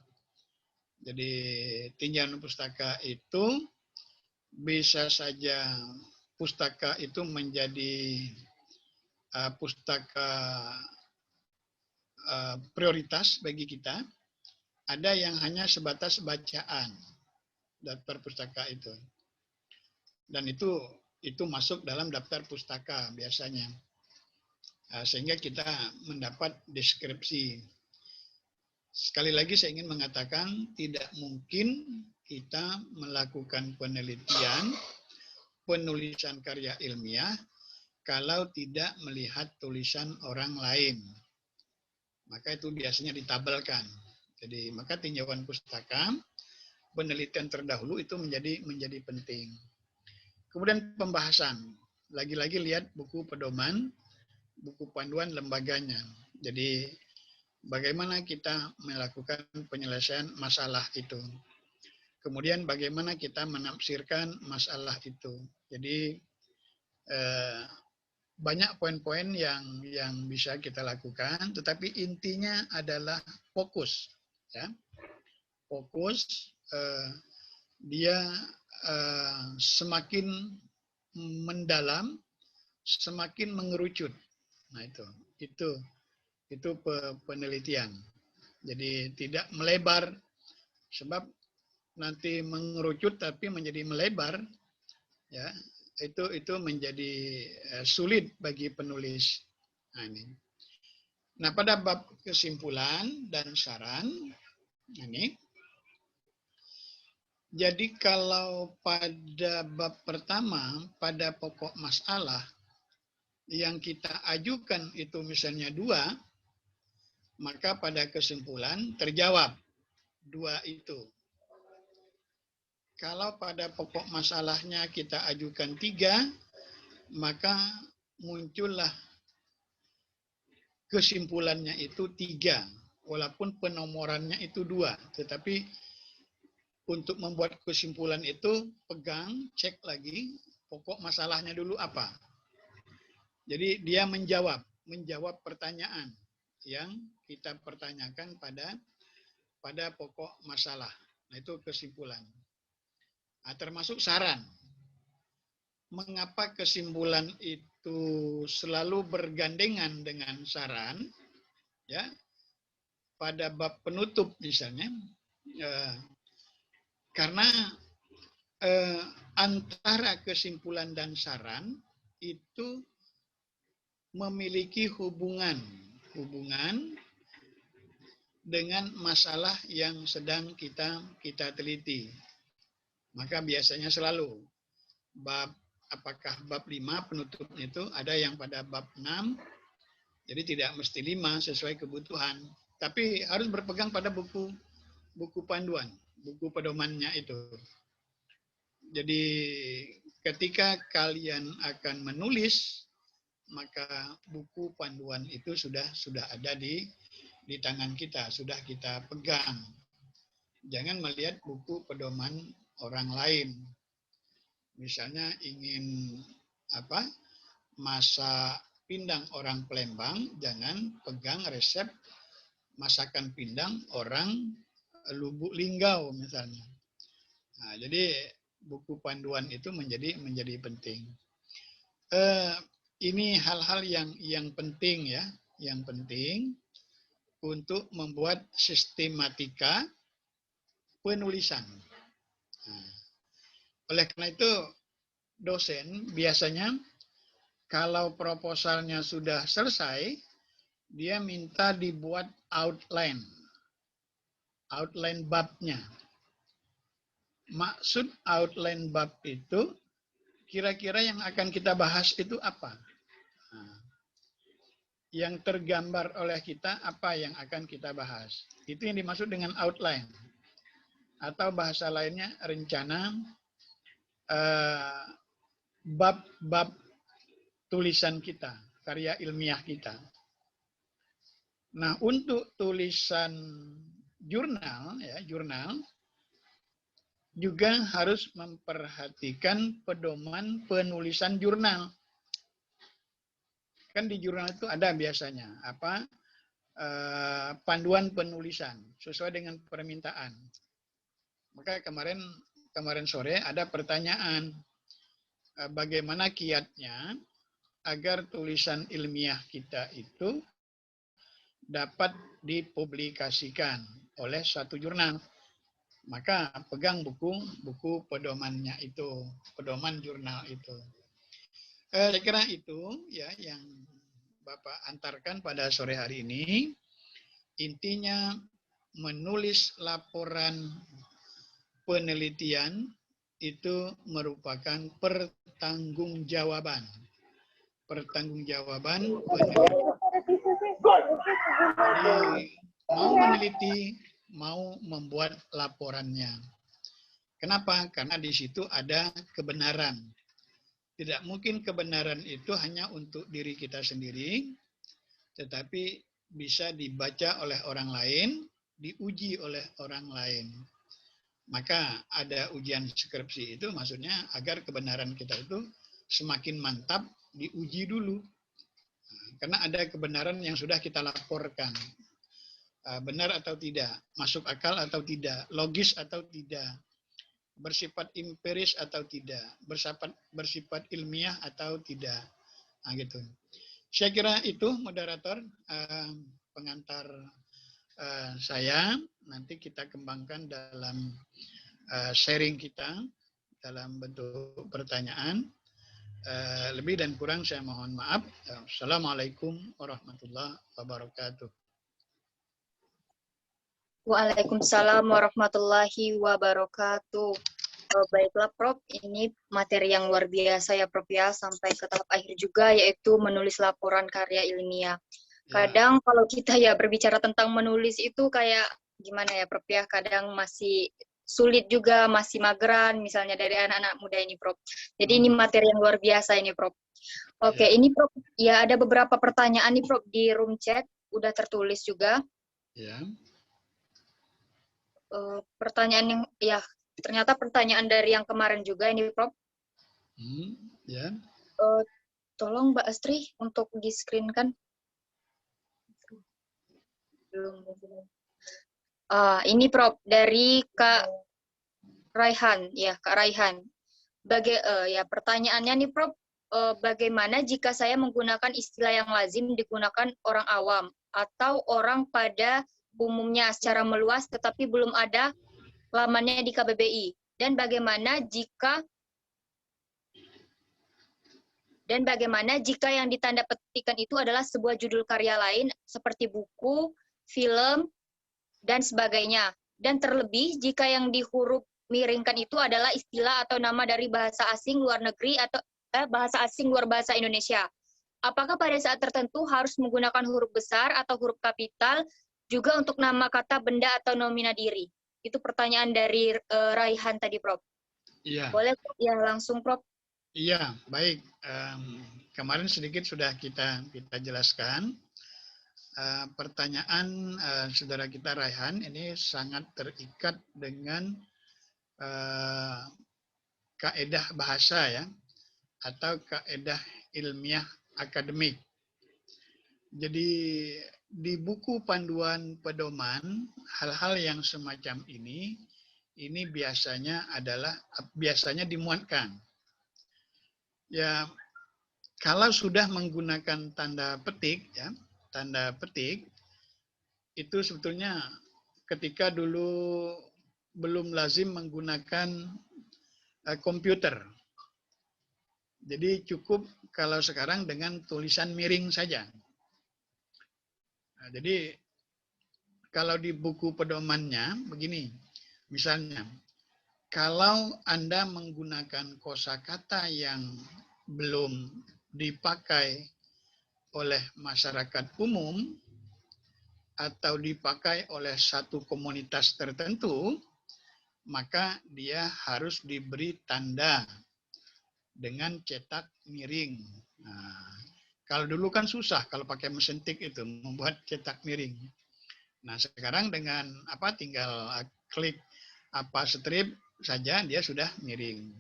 Jadi tinjauan pustaka itu bisa saja pustaka itu menjadi pustaka prioritas bagi kita. Ada yang hanya sebatas bacaan daftar pustaka itu. Dan itu masuk dalam daftar pustaka biasanya. Sehingga kita mendapat deskripsi. Sekali lagi saya ingin mengatakan tidak mungkin kita melakukan penelitian, penulisan karya ilmiah kalau tidak melihat tulisan orang lain. Maka itu biasanya ditabelkan. Jadi maka tinjauan pustaka, penelitian terdahulu itu menjadi penting. Kemudian pembahasan. Lagi-lagi lihat buku pedoman, buku panduan lembaganya. Jadi bagaimana kita melakukan penyelesaian masalah itu. Kemudian bagaimana kita menafsirkan masalah itu. Jadi banyak poin-poin yang bisa kita lakukan, tetapi intinya adalah fokus. Ya. Fokus, dia semakin mendalam, semakin mengerucut. Nah itu penelitian. Jadi tidak melebar, sebab nanti mengerucut tapi menjadi melebar, ya itu menjadi sulit bagi penulis. Nah, ini. Nah, pada bab kesimpulan dan saran ini, jadi kalau pada bab pertama, pada pokok masalah yang kita ajukan itu misalnya 2, maka pada kesimpulan terjawab 2 itu. Kalau pada pokok masalahnya kita ajukan 3, maka muncullah kesimpulannya itu 3, walaupun penomorannya itu 2. Tetapi untuk membuat kesimpulan itu pegang, cek lagi pokok masalahnya dulu apa. Jadi dia menjawab pertanyaan yang kita pertanyakan pada pokok masalah. Nah, itu kesimpulan. Nah, termasuk saran. Mengapa kesimpulan itu selalu bergandengan dengan saran? Ya, pada bab penutup misalnya, karena antara kesimpulan dan saran itu memiliki hubungan dengan masalah yang sedang kita teliti. Maka biasanya selalu apakah bab 5 penutupnya itu ada yang pada bab 6, jadi tidak mesti 5 sesuai kebutuhan, tapi harus berpegang pada buku panduan, buku pedomannya itu. Jadi ketika kalian akan menulis, maka buku panduan itu sudah ada di tangan kita, sudah kita pegang. Jangan melihat buku pedoman orang lain. Misalnya ingin masak pindang orang Palembang, jangan pegang resep masakan pindang orang Lubuk Linggau misalnya. Nah, jadi buku panduan itu menjadi penting. Ini hal-hal yang penting ya, yang penting untuk membuat sistematika penulisan. Nah, oleh karena itu dosen biasanya kalau proposalnya sudah selesai, dia minta dibuat outline babnya. Maksud outline bab itu kira-kira yang akan kita bahas itu apa? Nah, yang tergambar oleh kita apa yang akan kita bahas. Itu yang dimaksud dengan outline. Atau bahasa lainnya rencana bab-bab tulisan kita, karya ilmiah kita. Nah, untuk tulisan jurnal juga harus memperhatikan pedoman penulisan jurnal. Kan di jurnal itu ada biasanya panduan penulisan sesuai dengan permintaan. Maka kemarin sore ada pertanyaan, bagaimana kiatnya agar tulisan ilmiah kita itu dapat dipublikasikan oleh suatu jurnal. Maka pegang buku pedomannya itu, pedoman jurnal itu. Saya kira itu ya yang Bapak antarkan pada sore hari ini. Intinya menulis laporan penelitian itu merupakan pertanggungjawaban. Pertanggungjawaban penelitian. Jadi, mau meneliti, mau membuat laporannya. Kenapa? Karena di situ ada kebenaran. Tidak mungkin kebenaran itu hanya untuk diri kita sendiri, tetapi bisa dibaca oleh orang lain, diuji oleh orang lain. Maka ada ujian skripsi itu maksudnya agar kebenaran kita itu semakin mantap, diuji dulu. Karena ada kebenaran yang sudah kita laporkan. Benar atau tidak, masuk akal atau tidak, logis atau tidak, bersifat empiris atau tidak, bersifat ilmiah atau tidak. Nah, gitu. Saya kira itu moderator pengantar saya. Nanti kita kembangkan dalam sharing kita dalam bentuk pertanyaan. Lebih dan kurang saya mohon maaf. Assalamualaikum warahmatullahi wabarakatuh. Waalaikumsalam warahmatullahi wabarakatuh. Baiklah Prof, ini materi yang luar biasa ya Prof ya, sampai ke tahap akhir juga, yaitu menulis laporan karya ilmiah. Kadang kalau kita ya berbicara tentang menulis itu kayak gimana ya Prof ya, kadang masih sulit juga, masih mageran misalnya dari anak-anak muda ini Prof. Jadi ini materi yang luar biasa ini Prof. Oke, ini Prof, ya ada beberapa pertanyaan nih Prof di room chat, udah tertulis juga. Ya. Pertanyaan yang ya ternyata pertanyaan dari yang kemarin juga ini Prof. Ya. Tolong Mbak Astri untuk di-screen-kan. Belum. Ini Prof dari Kak Raihan, ya Kak Raihan. Ya pertanyaannya nih Prof, bagaimana jika saya menggunakan istilah yang lazim digunakan orang awam atau orang pada umumnya secara meluas tetapi belum ada lamannya di KBBI? Dan bagaimana jika yang ditanda petikan itu adalah sebuah judul karya lain seperti buku, film, dan sebagainya. Dan terlebih jika yang di huruf miringkan itu adalah istilah atau nama dari bahasa asing luar negeri atau bahasa asing luar bahasa Indonesia. Apakah pada saat tertentu harus menggunakan huruf besar atau huruf kapital juga untuk nama kata benda atau nomina diri? Itu pertanyaan dari Raihan tadi, Prof. Iya. Boleh ya langsung, Prof? Iya, baik. Kemarin sedikit sudah kita jelaskan. Pertanyaan saudara kita Raihan ini sangat terikat dengan kaedah bahasa ya, atau kaedah ilmiah akademik. Jadi di buku panduan pedoman hal-hal yang semacam ini biasanya dimuatkan. Ya, kalau sudah menggunakan tanda petik ya, tanda petik itu sebetulnya ketika dulu belum lazim menggunakan komputer. Jadi cukup kalau sekarang dengan tulisan miring saja. Nah, jadi kalau di buku pedomannya begini, misalnya kalau Anda menggunakan kosakata yang belum dipakai oleh masyarakat umum atau dipakai oleh satu komunitas tertentu, maka dia harus diberi tanda dengan cetak miring. Nah, kalau dulu kan susah kalau pakai mesin tik itu membuat cetak miring. Nah, sekarang dengan tinggal klik strip saja dia sudah miring.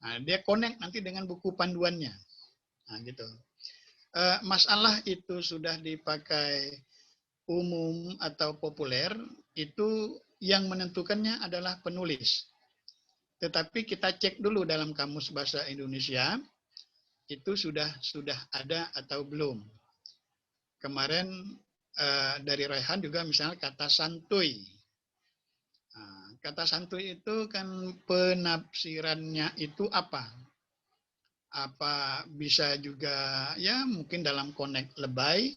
Nah, dia connect nanti dengan buku panduannya. Nah, gitu. Masalah itu sudah dipakai umum atau populer, itu yang menentukannya adalah penulis. Tetapi kita cek dulu dalam Kamus Bahasa Indonesia, itu sudah ada atau belum. Kemarin dari Raihan juga misalnya kata santuy. Nah, kata santuy itu kan penafsirannya itu apa? Apa bisa juga ya mungkin dalam konteks lebay,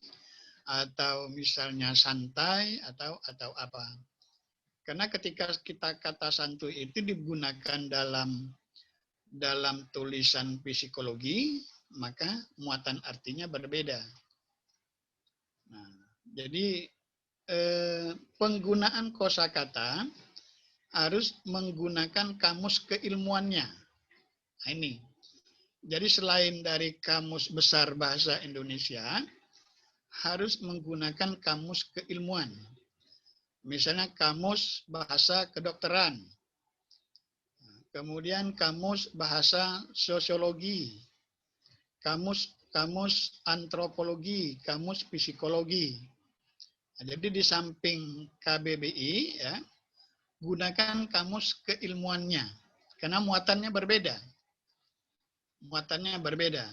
atau misalnya santai, atau apa. Karena ketika kita kata santuy itu digunakan dalam tulisan psikologi, maka muatan artinya berbeda. Nah, jadi penggunaan kosakata harus menggunakan kamus keilmuannya. Nah, ini. Jadi selain dari Kamus Besar Bahasa Indonesia, harus menggunakan kamus keilmuan. Misalnya kamus bahasa kedokteran, kemudian kamus bahasa sosiologi, kamus antropologi, kamus psikologi. Nah, jadi di samping KBBI, ya, gunakan kamus keilmuannya, karena muatannya berbeda. Muatannya berbeda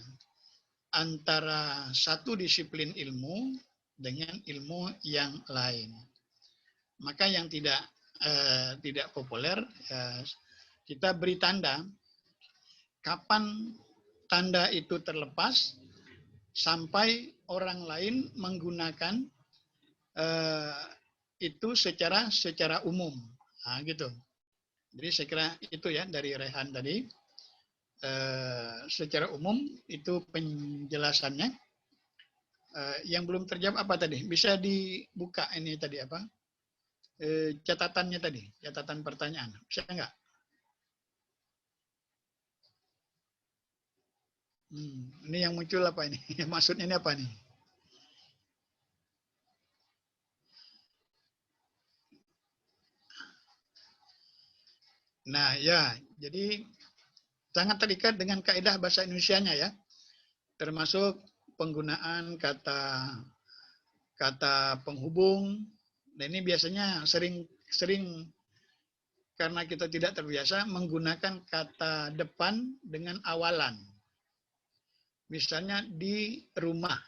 antara satu disiplin ilmu dengan ilmu yang lain. Maka yang tidak populer, kita beri tanda kapan tanda itu terlepas sampai orang lain menggunakan itu secara umum. Nah, gitu. Jadi saya kira itu ya dari Rehan tadi. Secara umum itu penjelasannya. Yang belum terjawab apa tadi? Bisa dibuka ini tadi apa? Catatannya tadi, catatan pertanyaan. Bisa nggak? Ini yang muncul apa ini? Maksudnya ini apa nih? Nah, ya, jadi sangat terikat dengan kaidah bahasa Indonesianya ya. Termasuk penggunaan kata penghubung. Nah, ini biasanya sering karena kita tidak terbiasa menggunakan kata depan dengan awalan. Misalnya di rumah.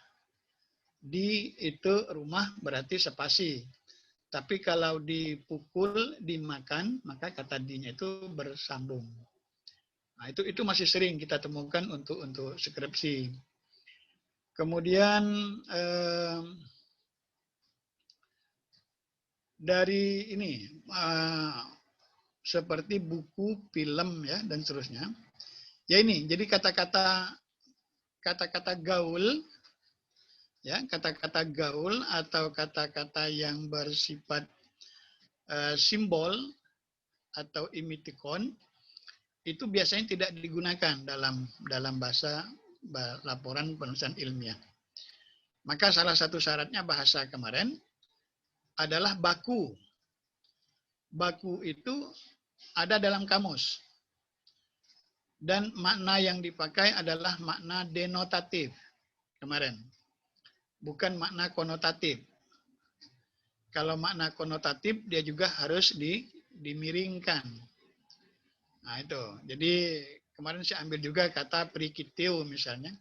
Di itu rumah berarti spasi. Tapi kalau dipukul, dimakan, maka kata di-nya itu bersambung. Nah, itu masih sering kita temukan untuk skripsi. Kemudian dari ini seperti buku, film ya dan seterusnya. Ya ini, jadi kata-kata gaul ya, kata-kata gaul atau kata-kata yang bersifat simbol atau emoticon itu biasanya tidak digunakan dalam bahasa laporan penulisan ilmiah. Maka salah satu syaratnya bahasa kemarin adalah baku. Baku itu ada dalam kamus. Dan makna yang dipakai adalah makna denotatif kemarin. Bukan makna konotatif. Kalau makna konotatif, dia juga harus dimiringkan. Nah itu, jadi kemarin saya ambil juga kata prikitiu misalnya.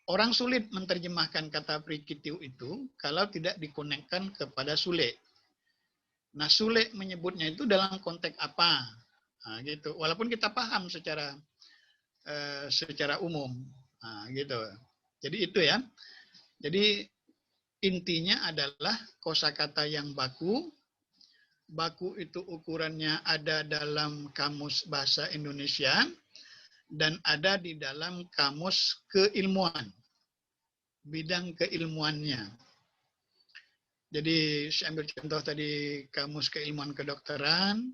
Orang sulit menerjemahkan kata prikitiu itu kalau tidak dikonekkan kepada sule. Nah sule menyebutnya itu dalam konteks apa? Nah, gitu. Walaupun kita paham secara umum. Nah, gitu. Jadi itu ya. Jadi intinya adalah kosakata yang baku. Baku itu ukurannya ada dalam kamus bahasa Indonesia dan ada di dalam kamus keilmuan. Bidang keilmuannya. Jadi saya ambil contoh tadi kamus keilmuan kedokteran,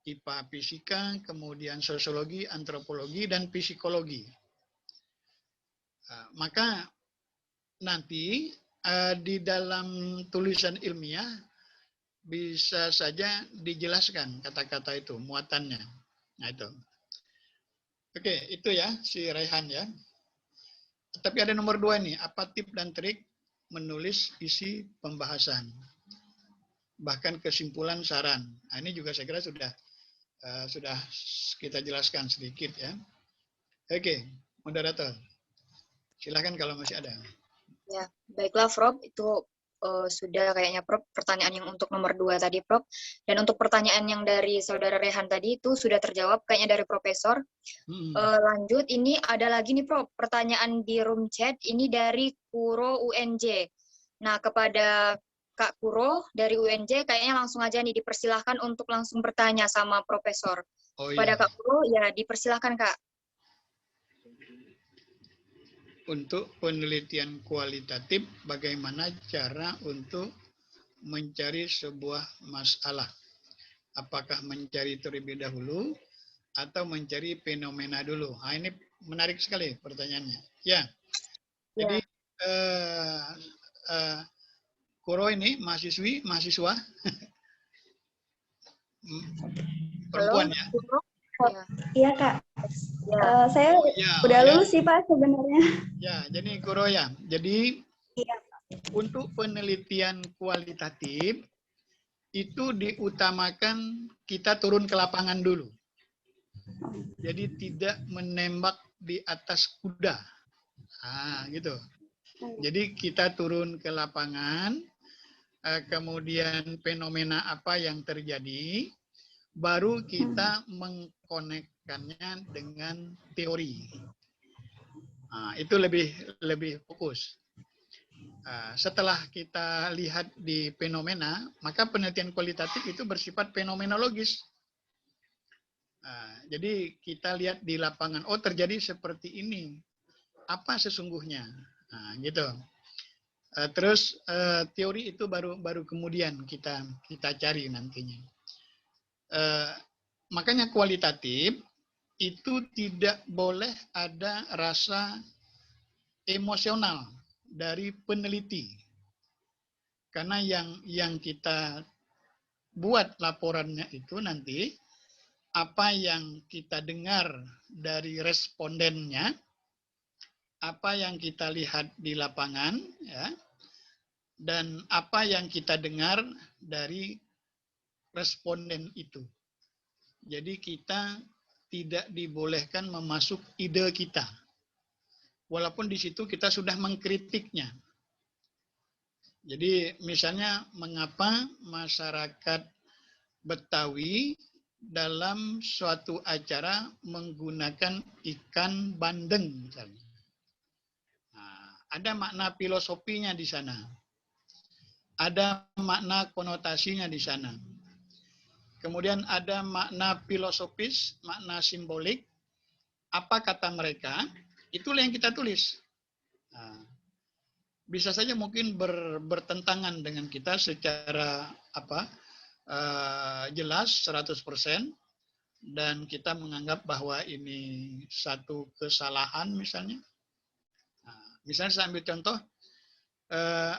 IPA fisika, kemudian sosiologi, antropologi, dan psikologi. Maka nanti di dalam tulisan ilmiah bisa saja dijelaskan kata-kata itu, muatannya. Nah itu. Oke, itu ya si Rehan ya. Tapi ada nomor 2 nih, apa tip dan trik menulis isi pembahasan. Bahkan kesimpulan saran. Nah, ini juga saya kira sudah kita jelaskan sedikit ya. Oke, moderator. Silakan kalau masih ada. Ya, baiklah Prof, itu sudah kayaknya Prof pertanyaan yang untuk nomor 2 tadi Prof. Dan untuk pertanyaan yang dari saudara Rehan tadi itu sudah terjawab kayaknya dari Profesor. Lanjut, ini ada lagi nih Prof, pertanyaan di room chat ini dari Kuro UNJ. Nah, kepada Kak Kuro dari UNJ kayaknya langsung aja nih dipersilahkan untuk langsung bertanya sama Profesor. Kepada Kak Kuro, ya dipersilahkan Kak. Untuk penelitian kualitatif, bagaimana cara untuk mencari sebuah masalah? Apakah mencari terlebih dahulu atau mencari fenomena dulu? Nah, ini menarik sekali pertanyaannya. Ya, jadi Kuro ini mahasiswa Halo, perempuan ya. Guru? Ya. Iya Kak, Ya. saya Oh ya, udah ya, lulus sih Pak sebenarnya. ya. Jadi Kuro ya. Jadi Iya. untuk penelitian kualitatif itu diutamakan kita turun ke lapangan dulu. Jadi tidak menembak di atas kuda. Gitu. Jadi kita turun ke lapangan, kemudian fenomena apa yang terjadi, baru kita mengkonekkannya dengan teori. Itu lebih fokus. Setelah kita lihat di fenomena, maka penelitian kualitatif itu bersifat fenomenologis. Jadi kita lihat di lapangan, oh terjadi seperti ini, apa sesungguhnya, gitu. Terus teori itu baru kemudian kita cari nantinya. Makanya kualitatif itu tidak boleh ada rasa emosional dari peneliti, karena yang kita buat laporannya itu nanti apa yang kita dengar dari respondennya, apa yang kita lihat di lapangan, ya, dan apa yang kita dengar dari responden itu. Jadi kita tidak dibolehkan memasuk ide kita, walaupun di situ kita sudah mengkritiknya. Jadi misalnya mengapa masyarakat Betawi dalam suatu acara menggunakan ikan bandeng misalnya. Ada makna filosofinya di sana. Ada makna konotasinya di sana. Kemudian ada makna filosofis, makna simbolik. Apa kata mereka? Itulah yang kita tulis. Bisa saja mungkin bertentangan dengan kita secara jelas 100%, dan kita menganggap bahwa ini satu kesalahan misalnya. Misalnya saya ambil contoh,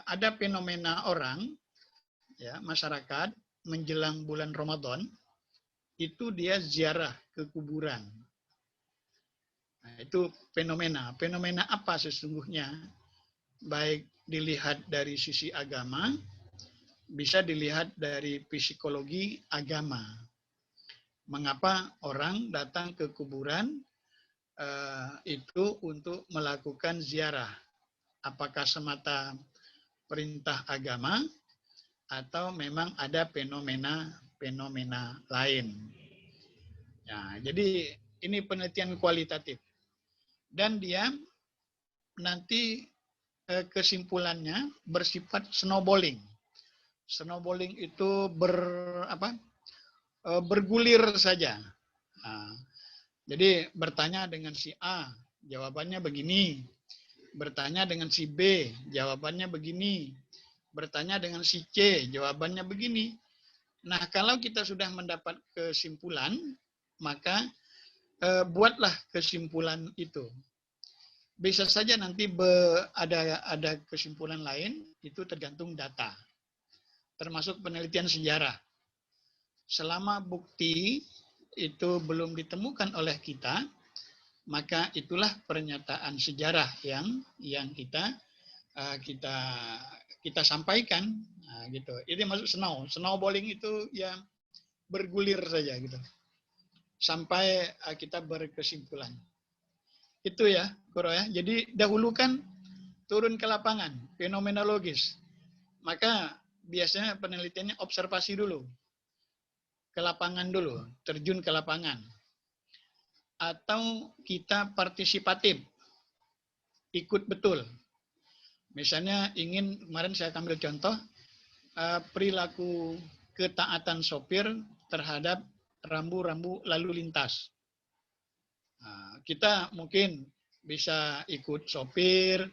ada fenomena orang, ya, masyarakat menjelang bulan Ramadan, itu dia ziarah ke kuburan. Itu fenomena. Fenomena apa sesungguhnya? Baik dilihat dari sisi agama, bisa dilihat dari psikologi agama. Mengapa orang datang ke kuburan itu untuk melakukan ziarah? Apakah semata perintah agama atau memang ada fenomena lain? Ya, jadi ini penelitian kualitatif, dan dia nanti kesimpulannya bersifat snowballing. Snowballing itu bergulir saja. Jadi bertanya dengan si A, jawabannya begini. Bertanya dengan si B, jawabannya begini. Bertanya dengan si C, jawabannya begini. Nah, kalau kita sudah mendapat kesimpulan, maka buatlah kesimpulan itu. Bisa saja nanti ada kesimpulan lain, itu tergantung data. Termasuk penelitian sejarah. Selama bukti itu belum ditemukan oleh kita, maka itulah pernyataan sejarah yang kita sampaikan, gitu. Itu masuk snowballing itu ya bergulir saja gitu, sampai kita berkesimpulan. Itu ya, Kuro ya. Jadi dahulukan turun ke lapangan, fenomenologis. Maka biasanya penelitiannya observasi dulu, ke lapangan dulu, terjun ke lapangan. Atau kita partisipatif, ikut betul. Misalnya kemarin saya ambil contoh, perilaku ketaatan sopir terhadap rambu-rambu lalu lintas. Kita mungkin bisa ikut sopir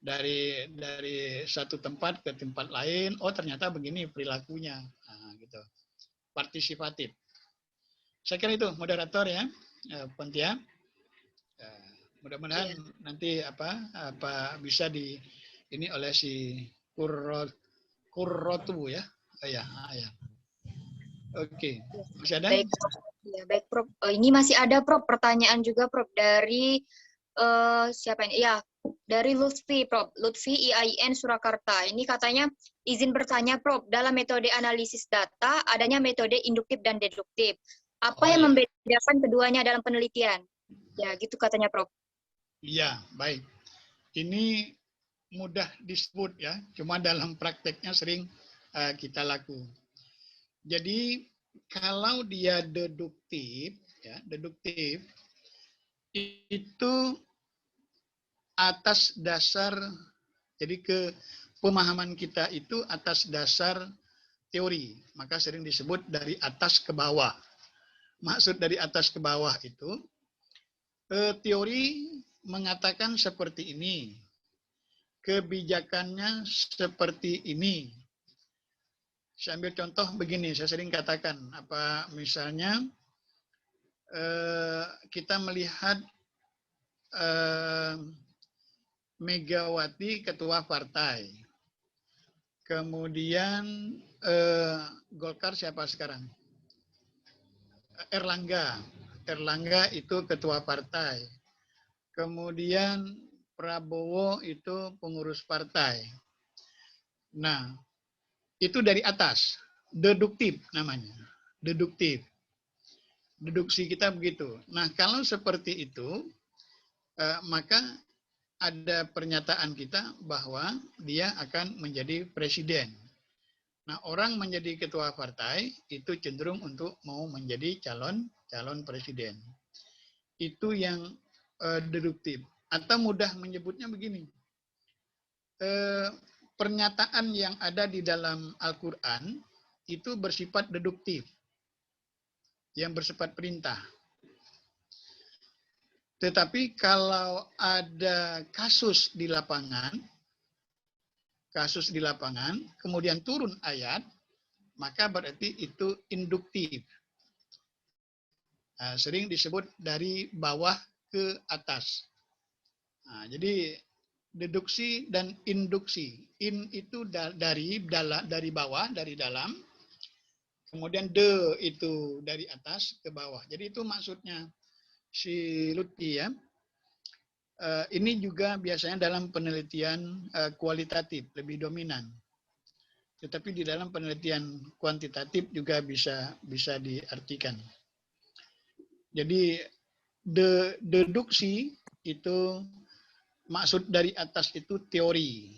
dari satu tempat ke tempat lain. Oh ternyata begini perilakunya, gitu. Partisipatif. Saya kira itu moderator ya, Pontia. Mudah-mudahan nanti bisa ini oleh si Kurrotu ya. Ya, ya. Oke, masih ada? Baik, Prof. Ya, baik, Prof. Ini masih ada, Prof. Pertanyaan juga, Prof. Dari siapa ini? Ya, dari Lutfi, Prof. Lutfi IAIN Surakarta. Ini katanya izin bertanya, Prof. Dalam metode analisis data, adanya metode induktif dan deduktif. Apa yang Ya. membedakan keduanya dalam penelitian? Ya, gitu katanya, Prof. Iya, baik. Ini mudah disebut ya, cuma dalam prakteknya sering kita laku. Jadi kalau dia deduktif, ya deduktif itu atas dasar, jadi pemahaman kita itu atas dasar teori, maka sering disebut dari atas ke bawah. Maksud dari atas ke bawah itu teori mengatakan seperti ini, kebijakannya seperti ini. Saya ambil contoh begini, saya sering katakan, apa misalnya kita melihat Megawati ketua partai, kemudian Golkar siapa sekarang? Erlangga itu ketua partai, kemudian Prabowo itu pengurus partai. Nah, itu dari atas, deduktif namanya, deduktif. Deduksi kita begitu. Nah, kalau seperti itu, maka ada pernyataan kita bahwa dia akan menjadi presiden. Nah, orang menjadi ketua partai itu cenderung untuk mau menjadi calon presiden. Itu yang deduktif. Atau mudah menyebutnya begini, pernyataan yang ada di dalam Al-Quran itu bersifat deduktif, yang bersifat perintah. Tetapi kalau ada kasus di lapangan, kemudian turun ayat, maka berarti itu induktif. Sering disebut dari bawah ke atas. Jadi deduksi dan induksi. In itu dari bawah, dari dalam. Kemudian de itu dari atas ke bawah. Jadi itu maksudnya si Lutfi ya. Ini juga biasanya dalam penelitian kualitatif lebih dominan. Tetapi di dalam penelitian kuantitatif juga bisa diartikan. Jadi deduksi itu maksud dari atas itu teori.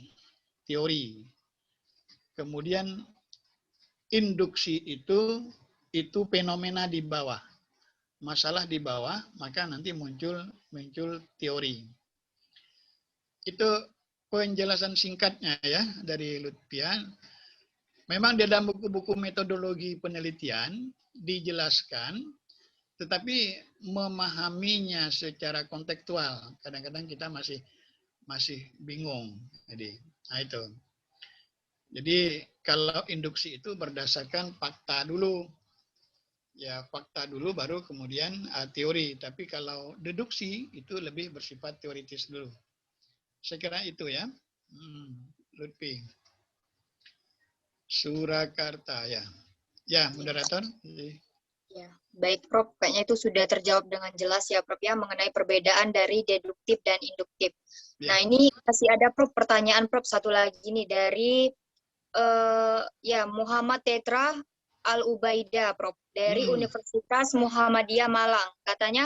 Kemudian induksi itu fenomena di bawah. Masalah di bawah, maka nanti muncul teori. Itu penjelasan singkatnya ya dari Lutfian. Memang di dalam buku-buku metodologi penelitian dijelaskan, tetapi memahaminya secara kontekstual kadang-kadang kita masih bingung. Jadi kalau induksi itu berdasarkan fakta dulu. Ya, fakta dulu baru kemudian teori. Tapi kalau deduksi itu lebih bersifat teoritis dulu. Saya kira itu ya. Lutfi. Surakarta ya. Ya, moderator. Ya, baik, Prof. Kayaknya itu sudah terjawab dengan jelas ya, Prof, ya, mengenai perbedaan dari deduktif dan induktif. Ya. Nah, ini masih ada, Prof, pertanyaan, Prof, satu lagi nih dari ya Muhammad Tetra Al-Ubaida, Prof, dari Universitas Muhammadiyah Malang. Katanya,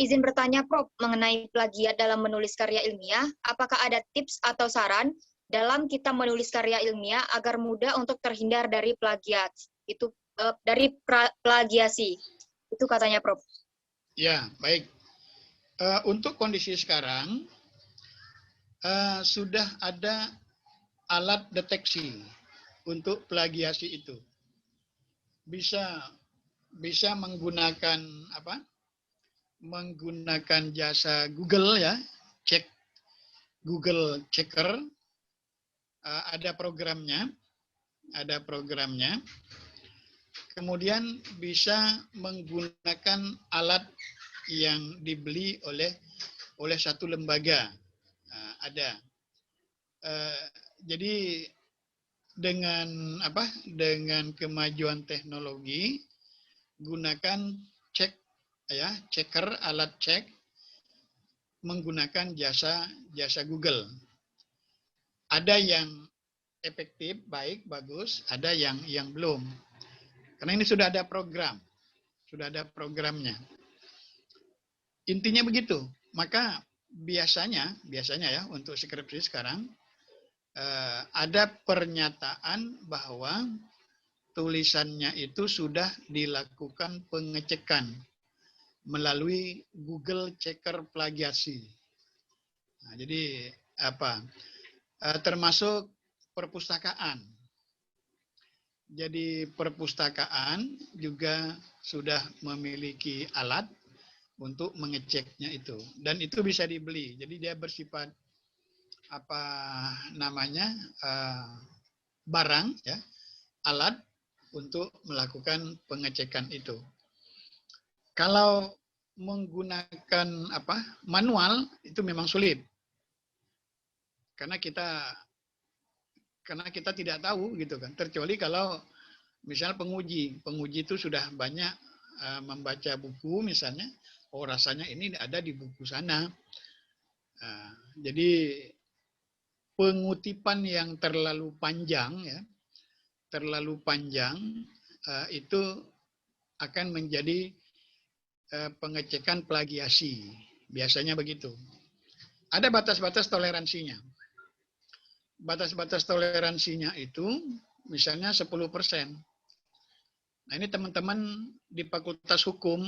izin bertanya, Prof, mengenai plagiat dalam menulis karya ilmiah, apakah ada tips atau saran dalam kita menulis karya ilmiah agar mudah untuk terhindar dari plagiat? Itu dari plagiasi. Itu katanya, Prof. Ya, baik. Untuk kondisi sekarang, sudah ada alat deteksi untuk plagiasi itu. Bisa menggunakan menggunakan jasa Google ya, cek Google Checker, ada programnya. Kemudian bisa menggunakan alat yang dibeli oleh satu lembaga, ada. Jadi dengan apa? Dengan kemajuan teknologi, gunakan cek ya, checker, alat cek menggunakan jasa Google. Ada yang efektif, baik, bagus, ada yang belum. Karena ini sudah ada program, sudah ada programnya. Intinya begitu. Maka biasanya ya untuk skripsi sekarang ada pernyataan bahwa tulisannya itu sudah dilakukan pengecekan melalui Google Checker plagiasi. Nah, jadi apa? Termasuk perpustakaan. Jadi perpustakaan juga sudah memiliki alat untuk mengeceknya itu, dan itu bisa dibeli. Jadi dia bersifat apa namanya barang ya, alat untuk melakukan pengecekan itu. Kalau menggunakan apa manual itu memang sulit karena kita tidak tahu gitu kan, terkecuali kalau misal penguji itu sudah banyak membaca buku misalnya, oh rasanya ini ada di buku sana. Jadi pengutipan yang terlalu panjang ya, itu akan menjadi pengecekan plagiasi. Biasanya begitu. Ada batas-batas toleransinya. Batas-batas toleransinya itu misalnya 10%. Nah, ini teman-teman di Fakultas Hukum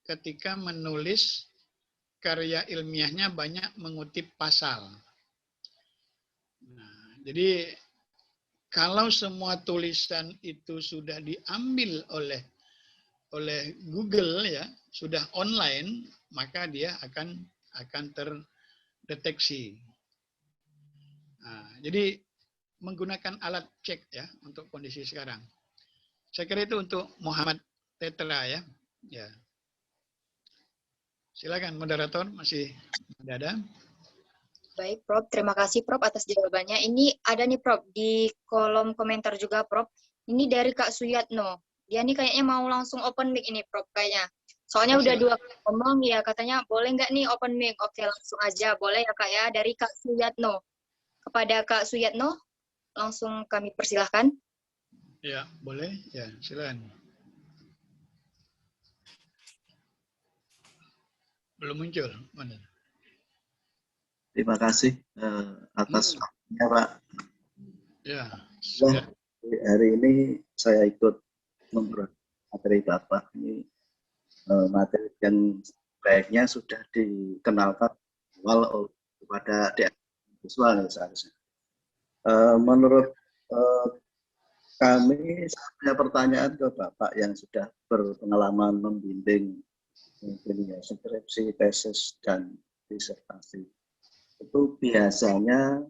ketika menulis karya ilmiahnya banyak mengutip pasal. Nah, jadi kalau semua tulisan itu sudah diambil oleh Google ya, sudah online, maka dia akan terdeteksi. Nah, jadi menggunakan alat cek ya untuk kondisi sekarang. Saya kira itu untuk Muhammad Tetra ya. Ya. Silakan moderator, masih ada. Baik, Prof. Terima kasih, Prof, atas jawabannya. Ini ada nih, Prof, di kolom komentar juga, Prof. Ini dari Kak Suyatno. Dia nih kayaknya mau langsung open mic ini, Prof, kayaknya. Soalnya udah 2 kali ngomong, ya katanya boleh nggak nih open mic? Oke, langsung aja. Boleh ya, Kak, ya? Dari Kak Suyatno. Kepada Kak Suyatno, langsung kami persilahkan. Ya, boleh. Ya, silakan. Belum muncul. Mana? Terima kasih atas waktunya, Pak. Ya. Nah, hari ini saya ikut memperoleh materi Bapak. Ini materi yang baiknya sudah dikenalkan awal kepada siswa seharusnya. Menurut kami, saya punya pertanyaan ke Bapak yang sudah berpengalaman membimbing skripsi, tesis, dan disertasi. Itu biasanya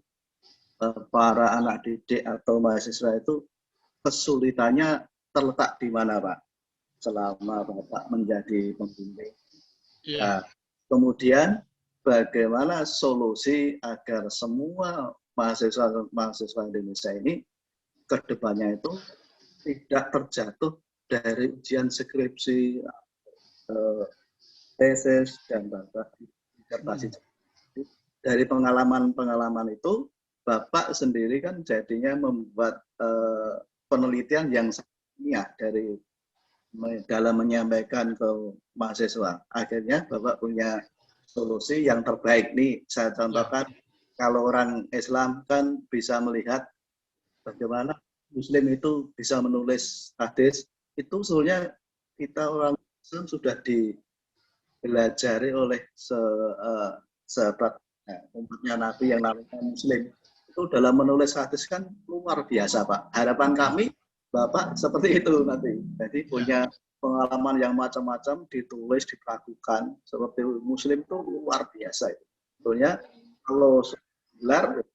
para anak didik atau mahasiswa itu kesulitannya terletak di mana, Pak? Selama Bapak menjadi pembimbing. Nah, kemudian bagaimana solusi agar semua mahasiswa Indonesia ini ke depannya itu tidak terjatuh dari ujian skripsi, tesis, dan bahkan disertasi. Dari pengalaman-pengalaman itu, Bapak sendiri kan jadinya membuat penelitian yang ilmiah dalam menyampaikan ke mahasiswa. Akhirnya Bapak punya solusi yang terbaik. Nih saya contohkan, kalau orang Islam kan bisa melihat bagaimana Muslim itu bisa menulis hadis. Itu sebenarnya kita orang Islam sudah dipelajari oleh sahabat umatnya Nabi yang namanya Muslim. Itu dalam menulis hadis kan luar biasa, Pak. Harapan kami Bapak seperti itu nanti. Jadi punya pengalaman yang macam-macam ditulis, dilakukan. Seperti Muslim itu luar biasa. Sebetulnya kalau gelar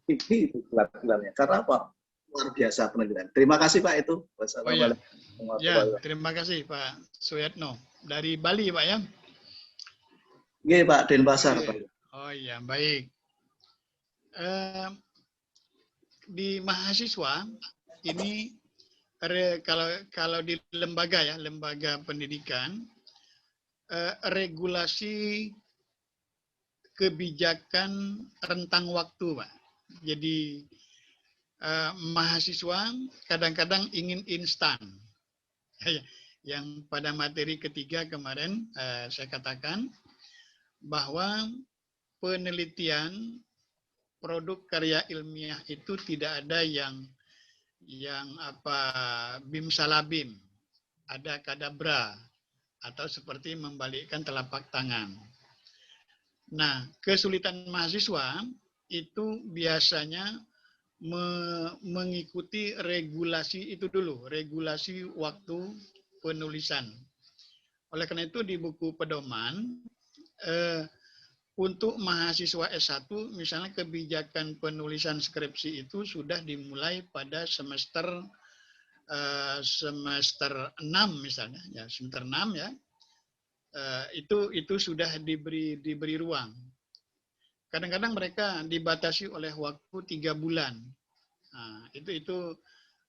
tinggi itu gelar-gelarnya. Karena apa? Luar biasa penelitian. Terima kasih Pak itu. Wassalamualaikum. Ya, terima kasih Pak Suyatno. Dari Bali Pak ya? Iya Pak, Denpasar Pak. Oh iya, baik. di mahasiswa ini kalau di lembaga ya, lembaga pendidikan, regulasi kebijakan rentang waktu, Pak. Jadi mahasiswa kadang-kadang ingin instan. Yang pada materi ketiga kemarin saya katakan bahwa penelitian produk karya ilmiah itu tidak ada yang bim salabim, ada kadabra, atau seperti membalikkan telapak tangan. Nah, kesulitan mahasiswa itu biasanya mengikuti regulasi itu dulu, regulasi waktu penulisan. Oleh karena itu di buku pedoman, untuk mahasiswa S1, misalnya kebijakan penulisan skripsi itu sudah dimulai pada semester 6 misalnya, ya semester 6 ya. Itu sudah diberi ruang. Kadang-kadang mereka dibatasi oleh waktu 3 bulan. Nah, itu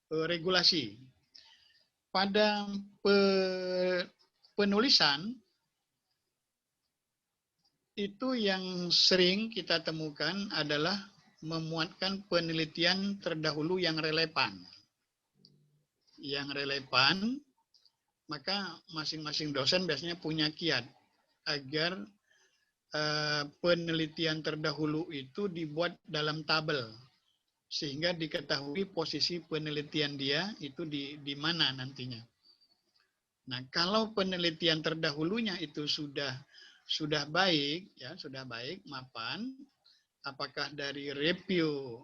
regulasi. Pada penulisan itu yang sering kita temukan adalah memuatkan penelitian terdahulu yang relevan. Yang relevan, maka masing-masing dosen biasanya punya kiat agar penelitian terdahulu itu dibuat dalam tabel sehingga diketahui posisi penelitian dia itu di mana nantinya. Nah, kalau penelitian terdahulunya itu sudah baik ya, sudah baik mapan, apakah dari review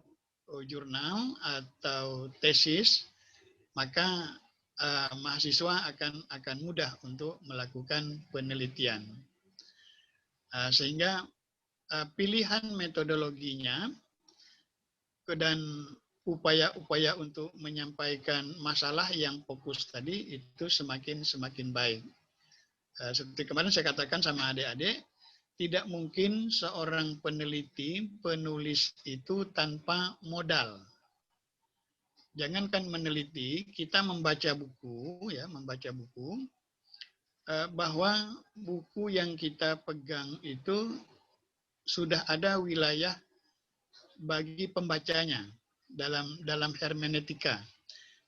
jurnal atau tesis, maka mahasiswa akan mudah untuk melakukan penelitian. Sehingga pilihan metodologinya dan upaya-upaya untuk menyampaikan masalah yang fokus tadi itu semakin baik. Seperti kemarin saya katakan sama adik-adik, tidak mungkin seorang peneliti, penulis itu tanpa modal. Jangankan meneliti, kita membaca buku, ya, bahwa buku yang kita pegang itu sudah ada wilayah bagi pembacanya dalam hermeneutika.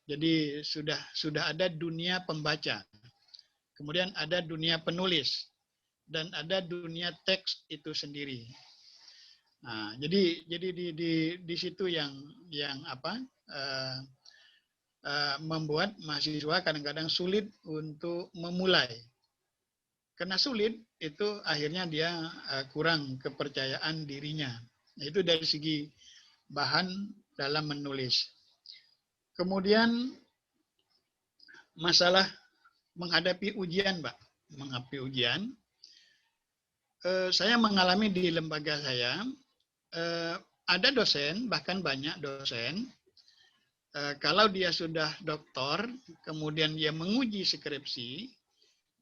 Jadi sudah ada dunia pembaca. Kemudian ada dunia penulis dan ada dunia teks itu sendiri. Nah, jadi di situ yang membuat mahasiswa kadang-kadang sulit untuk memulai. Karena sulit, itu akhirnya dia kurang kepercayaan dirinya. Nah, itu dari segi bahan dalam menulis. Kemudian masalah menghadapi ujian, Pak. Menghadapi ujian. Saya mengalami di lembaga saya, ada dosen, bahkan banyak dosen, kalau dia sudah doktor, kemudian dia menguji skripsi,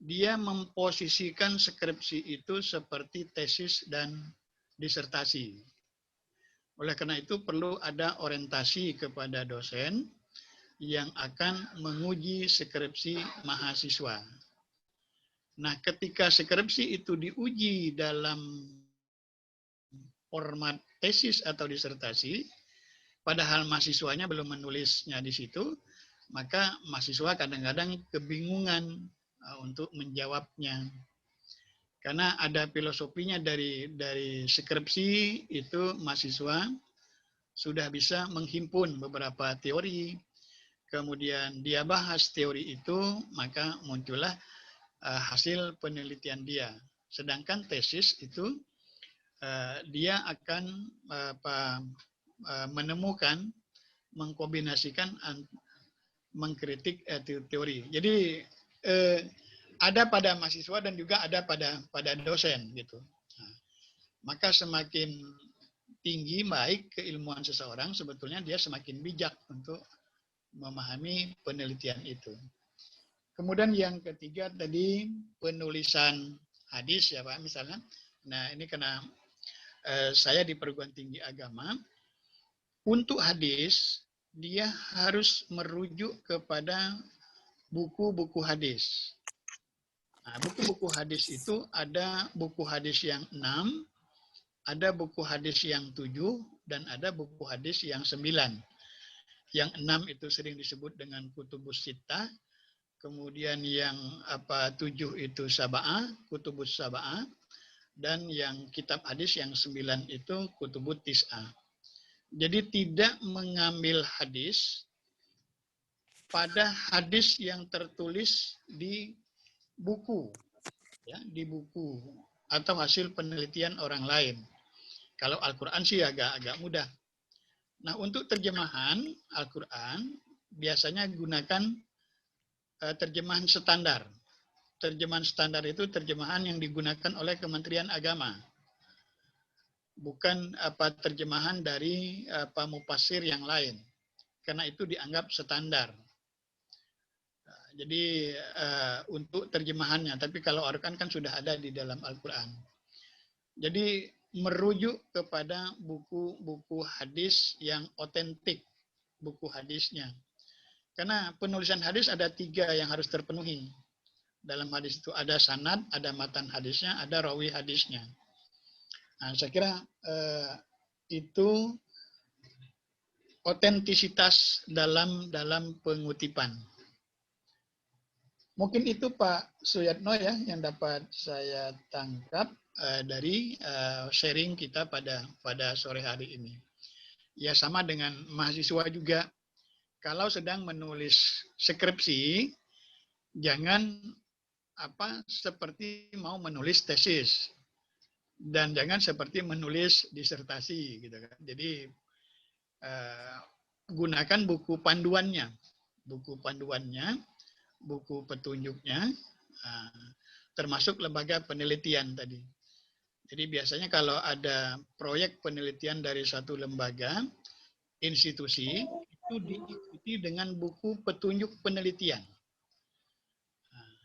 dia memposisikan skripsi itu seperti tesis dan disertasi. Oleh karena itu perlu ada orientasi kepada dosen yang akan menguji skripsi mahasiswa. Nah, ketika skripsi itu diuji dalam format tesis atau disertasi, padahal mahasiswanya belum menulisnya di situ, maka mahasiswa kadang-kadang kebingungan untuk menjawabnya. Karena ada filosofinya dari skripsi itu mahasiswa sudah bisa menghimpun beberapa teori, kemudian dia bahas teori itu, maka muncullah hasil penelitian dia. Sedangkan tesis itu dia akan menemukan, mengkombinasikan, mengkritik teori. Jadi ada pada mahasiswa dan juga ada pada dosen gitu. Nah, maka semakin tinggi baik keilmuan seseorang, sebetulnya dia semakin bijak untuk memahami penelitian itu. Kemudian yang ketiga tadi penulisan hadis ya Pak misalnya. Nah ini karena saya di perguruan tinggi agama, untuk hadis, dia harus merujuk kepada buku-buku hadis. Nah, buku-buku hadis itu ada buku hadis yang 6, ada buku hadis yang 7, dan ada buku hadis yang 9. Yang 6 itu sering disebut dengan kutubus sittah, kemudian yang 7 itu sab'ah, kutubus sab'ah, dan yang kitab hadis yang 9 itu kutubut tis'ah. Jadi tidak mengambil hadis pada hadis yang tertulis di buku, ya, di buku atau hasil penelitian orang lain. Kalau Al-Quran sih agak mudah. Nah, untuk terjemahan Al-Quran biasanya gunakan terjemahan standar. Terjemahan standar itu terjemahan yang digunakan oleh Kementerian Agama. Bukan terjemahan dari mufasir yang lain. Karena itu dianggap standar. Jadi untuk terjemahannya, tapi kalau Al-Quran kan sudah ada di dalam Al-Quran. Jadi merujuk kepada buku-buku hadis yang otentik, buku hadisnya. Karena penulisan hadis ada 3 yang harus terpenuhi. Dalam hadis itu ada sanad, ada matan hadisnya, ada rawi hadisnya. Nah, saya kira itu otentisitas dalam pengutipan. Mungkin itu Pak Suyatno ya yang dapat saya tangkap dari sharing kita pada sore hari ini. Ya sama dengan mahasiswa juga, kalau sedang menulis skripsi, jangan seperti mau menulis tesis dan jangan seperti menulis disertasi gitu kan. Jadi gunakan buku panduannya, buku petunjuknya, termasuk lembaga penelitian tadi. Jadi biasanya kalau ada proyek penelitian dari satu lembaga, institusi, itu diikuti dengan buku petunjuk penelitian.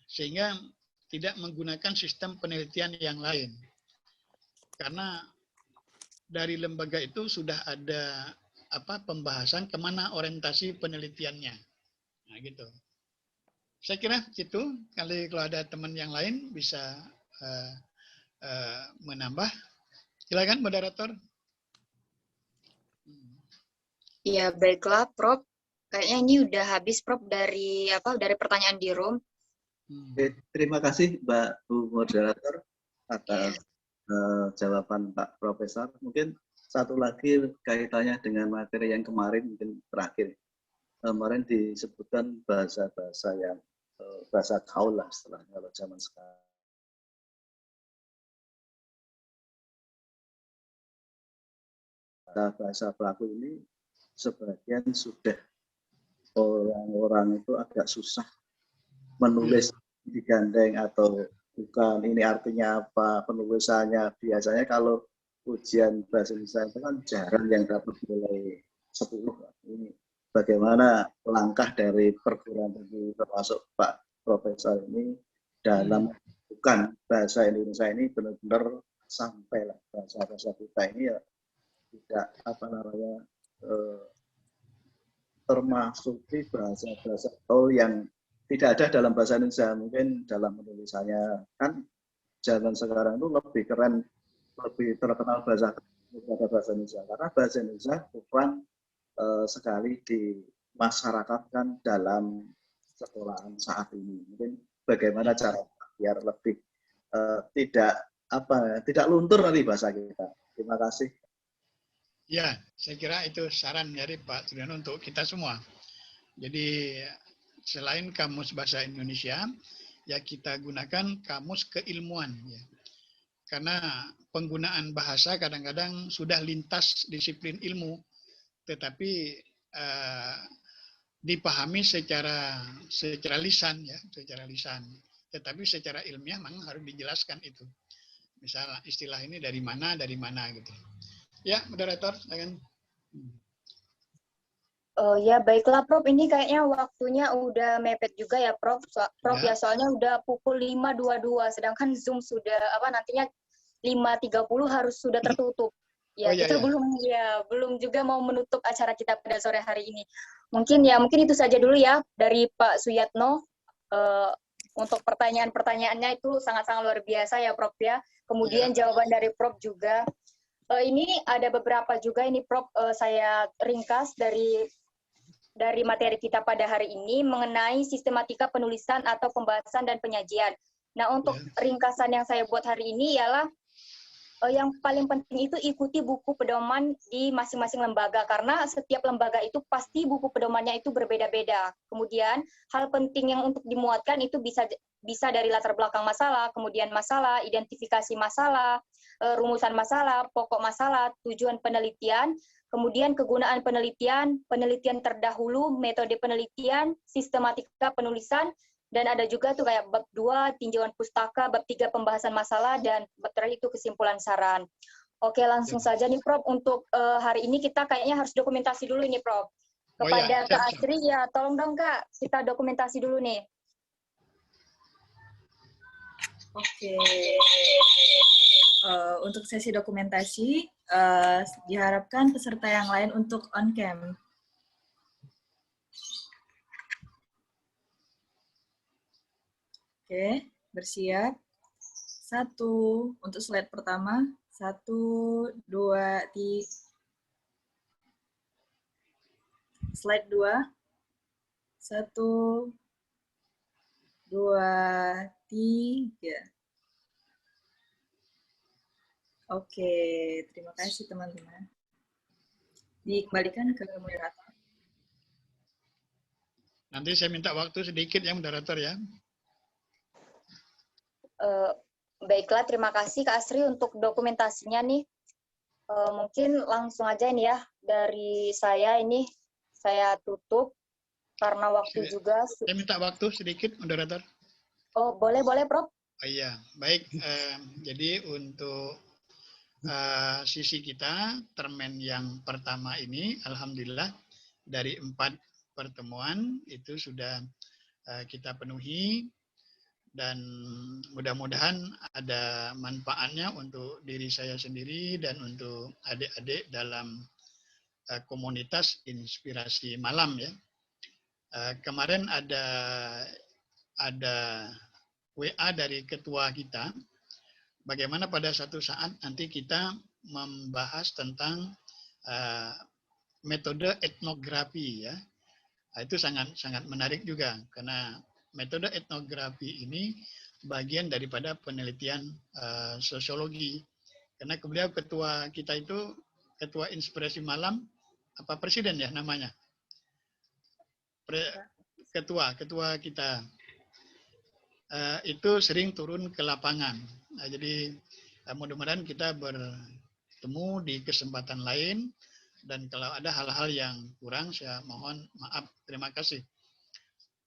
Sehingga tidak menggunakan sistem penelitian yang lain. Karena dari lembaga itu sudah ada pembahasan kemana orientasi penelitiannya. Nah gitu. Saya kira itu, kalau ada teman yang lain bisa menambah. Silakan moderator. Ya, baiklah Prof. Kayaknya ini udah habis Prof dari pertanyaan di room. Terima kasih Mbak Bu Moderator atas jawaban Pak Profesor. Mungkin satu lagi kaitannya dengan materi yang kemarin, mungkin terakhir. Kemarin disebutkan bahasa-bahasa yang bahasa gaul lah istilahnya kalau zaman sekarang. Bahasa pelaku ini sebagian sudah orang-orang itu agak susah menulis digandeng atau bukan, ini artinya apa, penulisannya. Biasanya kalau ujian bahasa Indonesia itu kan jarang yang dapat nilai 10. Ini bagaimana langkah dari perguruan tinggi termasuk Pak Profesor ini dalam bukan bahasa Indonesia ini benar-benar sampai lah bahasa kita ini ya tidak termasuk di bahasa-bahasa yang tidak ada dalam bahasa Indonesia. Mungkin dalam penulisannya kan zaman sekarang itu lebih keren, lebih terkenal bahasa Indonesia karena bahasa Indonesia kurang sekali dimasyarakatkan dalam sekolahan saat ini. Mungkin bagaimana cara biar lebih tidak luntur nanti bahasa kita. Terima kasih. Ya, saya kira itu saran dari Pak Triano untuk kita semua. Jadi selain kamus bahasa Indonesia, ya kita gunakan kamus keilmuan. Ya. Karena penggunaan bahasa kadang-kadang sudah lintas disiplin ilmu, tetapi dipahami secara lisan, ya, secara lisan. Tetapi secara ilmiah memang harus dijelaskan itu. Misalnya istilah ini dari mana gitu. Ya, moderator, silakan. Ya baiklah Prof, ini kayaknya waktunya udah mepet juga ya Prof. Ya soalnya udah pukul 5.22, sedangkan Zoom sudah nantinya 5.30 harus sudah tertutup. Ya, iya, kita iya. belum juga mau menutup acara kita pada sore hari ini. Mungkin itu saja dulu ya dari Pak Suyatno. Untuk pertanyaan-pertanyaannya itu sangat-sangat luar biasa ya, Prof ya. Kemudian Ya. jawaban dari Prof juga. Ini ada beberapa juga ini Prof, saya ringkas dari materi kita pada hari ini mengenai sistematika penulisan atau pembahasan dan penyajian. Nah, untuk ringkasan yang saya buat hari ini ialah yang paling penting itu ikuti buku pedoman di masing-masing lembaga, karena setiap lembaga itu pasti buku pedomannya itu berbeda-beda. Kemudian hal penting yang untuk dimuatkan itu bisa dari latar belakang masalah, kemudian masalah, identifikasi masalah, rumusan masalah, pokok masalah, tujuan penelitian, kemudian kegunaan penelitian, penelitian terdahulu, metode penelitian, sistematika penulisan, dan ada juga tuh kayak bab 2 tinjauan pustaka, bab 3 pembahasan masalah, dan bab terakhir itu kesimpulan saran. Oke, langsung saja nih Prof. Untuk hari ini kita kayaknya harus dokumentasi dulu nih Prof. Kepada Kak Asri ya, tolong dong Kak, kita dokumentasi dulu nih. Oke. Untuk sesi dokumentasi, diharapkan peserta yang lain untuk on cam. Oke, bersiap. 1, untuk slide pertama. 1, 2, 3. Slide 2. 1, 2, 3. Oke, terima kasih teman-teman. Dikembalikan ke moderator. Nanti saya minta waktu sedikit ya moderator ya. Baiklah, terima kasih Kak Asri untuk dokumentasinya nih. Mungkin langsung aja ini ya, dari saya ini, saya tutup karena waktu juga. Saya minta waktu sedikit moderator. Oh, boleh Prof. Oh, iya, baik. Jadi untuk sisi kita, termen yang pertama ini, alhamdulillah dari 4 pertemuan itu sudah kita penuhi, dan mudah-mudahan ada manfaatnya untuk diri saya sendiri dan untuk adik-adik dalam komunitas inspirasi malam ya. Kemarin ada WA dari ketua kita, bagaimana pada satu saat nanti kita membahas tentang metode etnografi ya. Itu sangat menarik juga karena metode etnografi ini bagian daripada penelitian sosiologi. Karena beliau ketua kita itu ketua inspirasi malam, apa presiden ya namanya? Ketua kita itu sering turun ke lapangan. Nah, jadi mudah-mudahan kita bertemu di kesempatan lain, dan kalau ada hal-hal yang kurang saya mohon maaf. Terima kasih.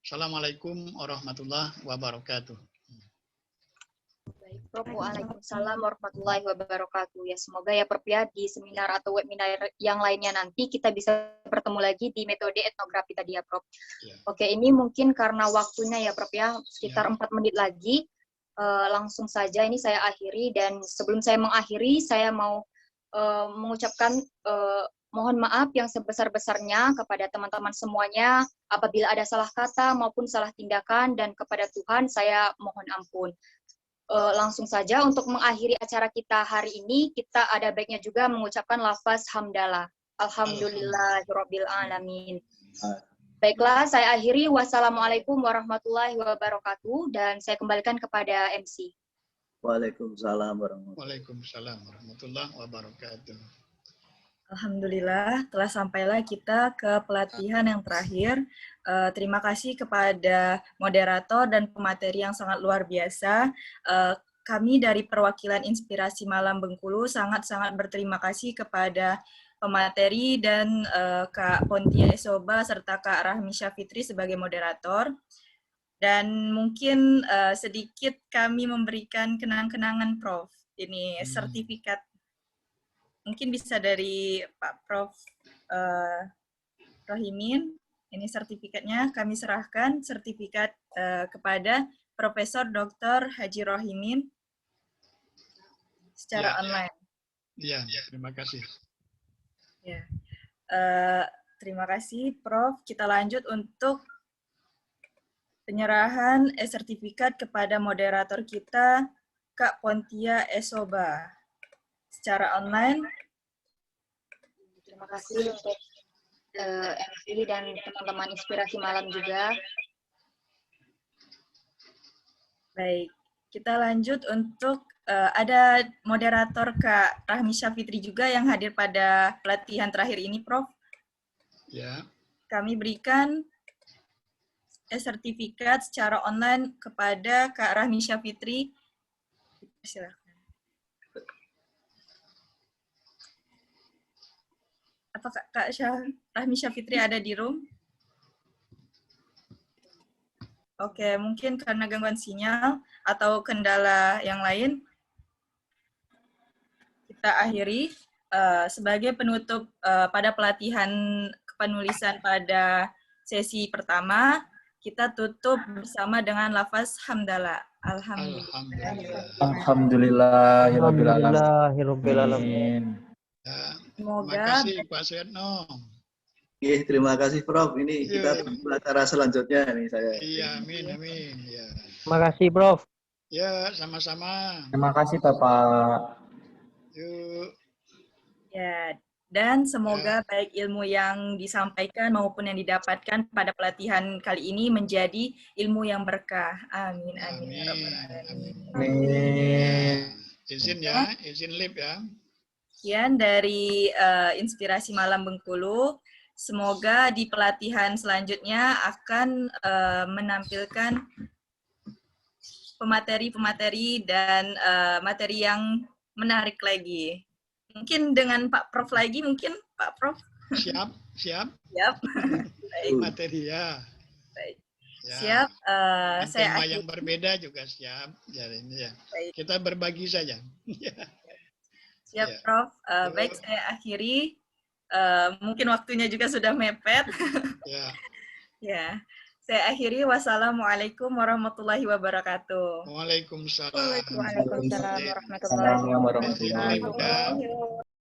Assalamualaikum warahmatullahi wabarakatuh. Baik, Prof. Waalaikumsalam warahmatullahi wabarakatuh. Ya, semoga ya Prof ya di seminar atau webinar yang lainnya nanti kita bisa bertemu lagi di metode etnografi tadi ya Prof. Ya. Oke, ini mungkin karena waktunya ya Prof ya, sekitar 4 menit lagi. Langsung saja ini saya akhiri, dan sebelum saya mengakhiri saya mau mengucapkan mohon maaf yang sebesar-besarnya kepada teman-teman semuanya apabila ada salah kata maupun salah tindakan, dan kepada Tuhan saya mohon ampun. Langsung saja untuk mengakhiri acara kita hari ini, kita ada baiknya juga mengucapkan lafaz hamdalah. Alhamdulillahirabbil alamin. Baiklah, saya akhiri. Wassalamualaikum warahmatullahi wabarakatuh, dan saya kembalikan kepada MC. Waalaikumsalam warahmatullahi wabarakatuh. Alhamdulillah, telah sampailah kita ke pelatihan yang terakhir. Terima kasih kepada moderator dan pemateri yang sangat luar biasa. Kami dari perwakilan Inspirasi Malam Bengkulu sangat-sangat berterima kasih kepada pemateri dan Kak Pontia Esoba serta Kak Rahmi Syafitri sebagai moderator. Dan mungkin sedikit kami memberikan kenang-kenangan Prof. Ini sertifikat. Mungkin bisa dari Pak Prof. Rohimin. Ini sertifikatnya kami serahkan, sertifikat kepada Profesor Dr. Haji Rohimin secara online. Iya, terima kasih. Ya. Terima kasih, Prof. Kita lanjut untuk penyerahan sertifikat kepada moderator kita, Kak Pontia Esoba, secara online. Terima kasih untuk MC dan teman-teman Inspirasi Malam juga. Baik, kita lanjut untuk ada moderator Kak Rahmi Syafitri juga yang hadir pada pelatihan terakhir ini, Prof. Ya. Kami berikan sertifikat secara online kepada Kak Rahmi Syafitri. Silakan. Apakah Kak Rahmi Syafitri ada di room? Oke, mungkin karena gangguan sinyal atau kendala yang lain, kita akhiri. Sebagai penutup pada pelatihan penulisan pada sesi pertama, kita tutup bersama dengan lafaz hamdalah. Alhamdulillahirrahmanirrahim. Terima kasih Pak Suyatno. Terima kasih Prof. Ini kita tunggu acara selanjutnya nih saya. Iya, amin. Ya. Terima kasih, Prof. Ya, sama-sama. Terima kasih, Bapak. Yuk. Ya, dan semoga baik ilmu yang disampaikan maupun yang didapatkan pada pelatihan kali ini menjadi ilmu yang berkah. Amin. Izin ya, izin live ya. Sekian dari Inspirasi Malam Bengkulu. Semoga di pelatihan selanjutnya akan menampilkan pemateri-pemateri dan materi yang menarik lagi. Mungkin dengan Pak Prof lagi, mungkin Pak Prof. Siap. Baik. Materi ya. Baik. Ya. Siap. Tema yang berbeda juga siap. Jadi ini ya. Baik. Kita berbagi saja. Siap, Ya. Prof. Baik, saya akhiri. Mungkin waktunya juga sudah mepet. Ya. Ya. Saya akhiri. Wassalamualaikum warahmatullahi wabarakatuh. Waalaikumsalam. Waalaikumsalam warahmatullahi wabarakatuh.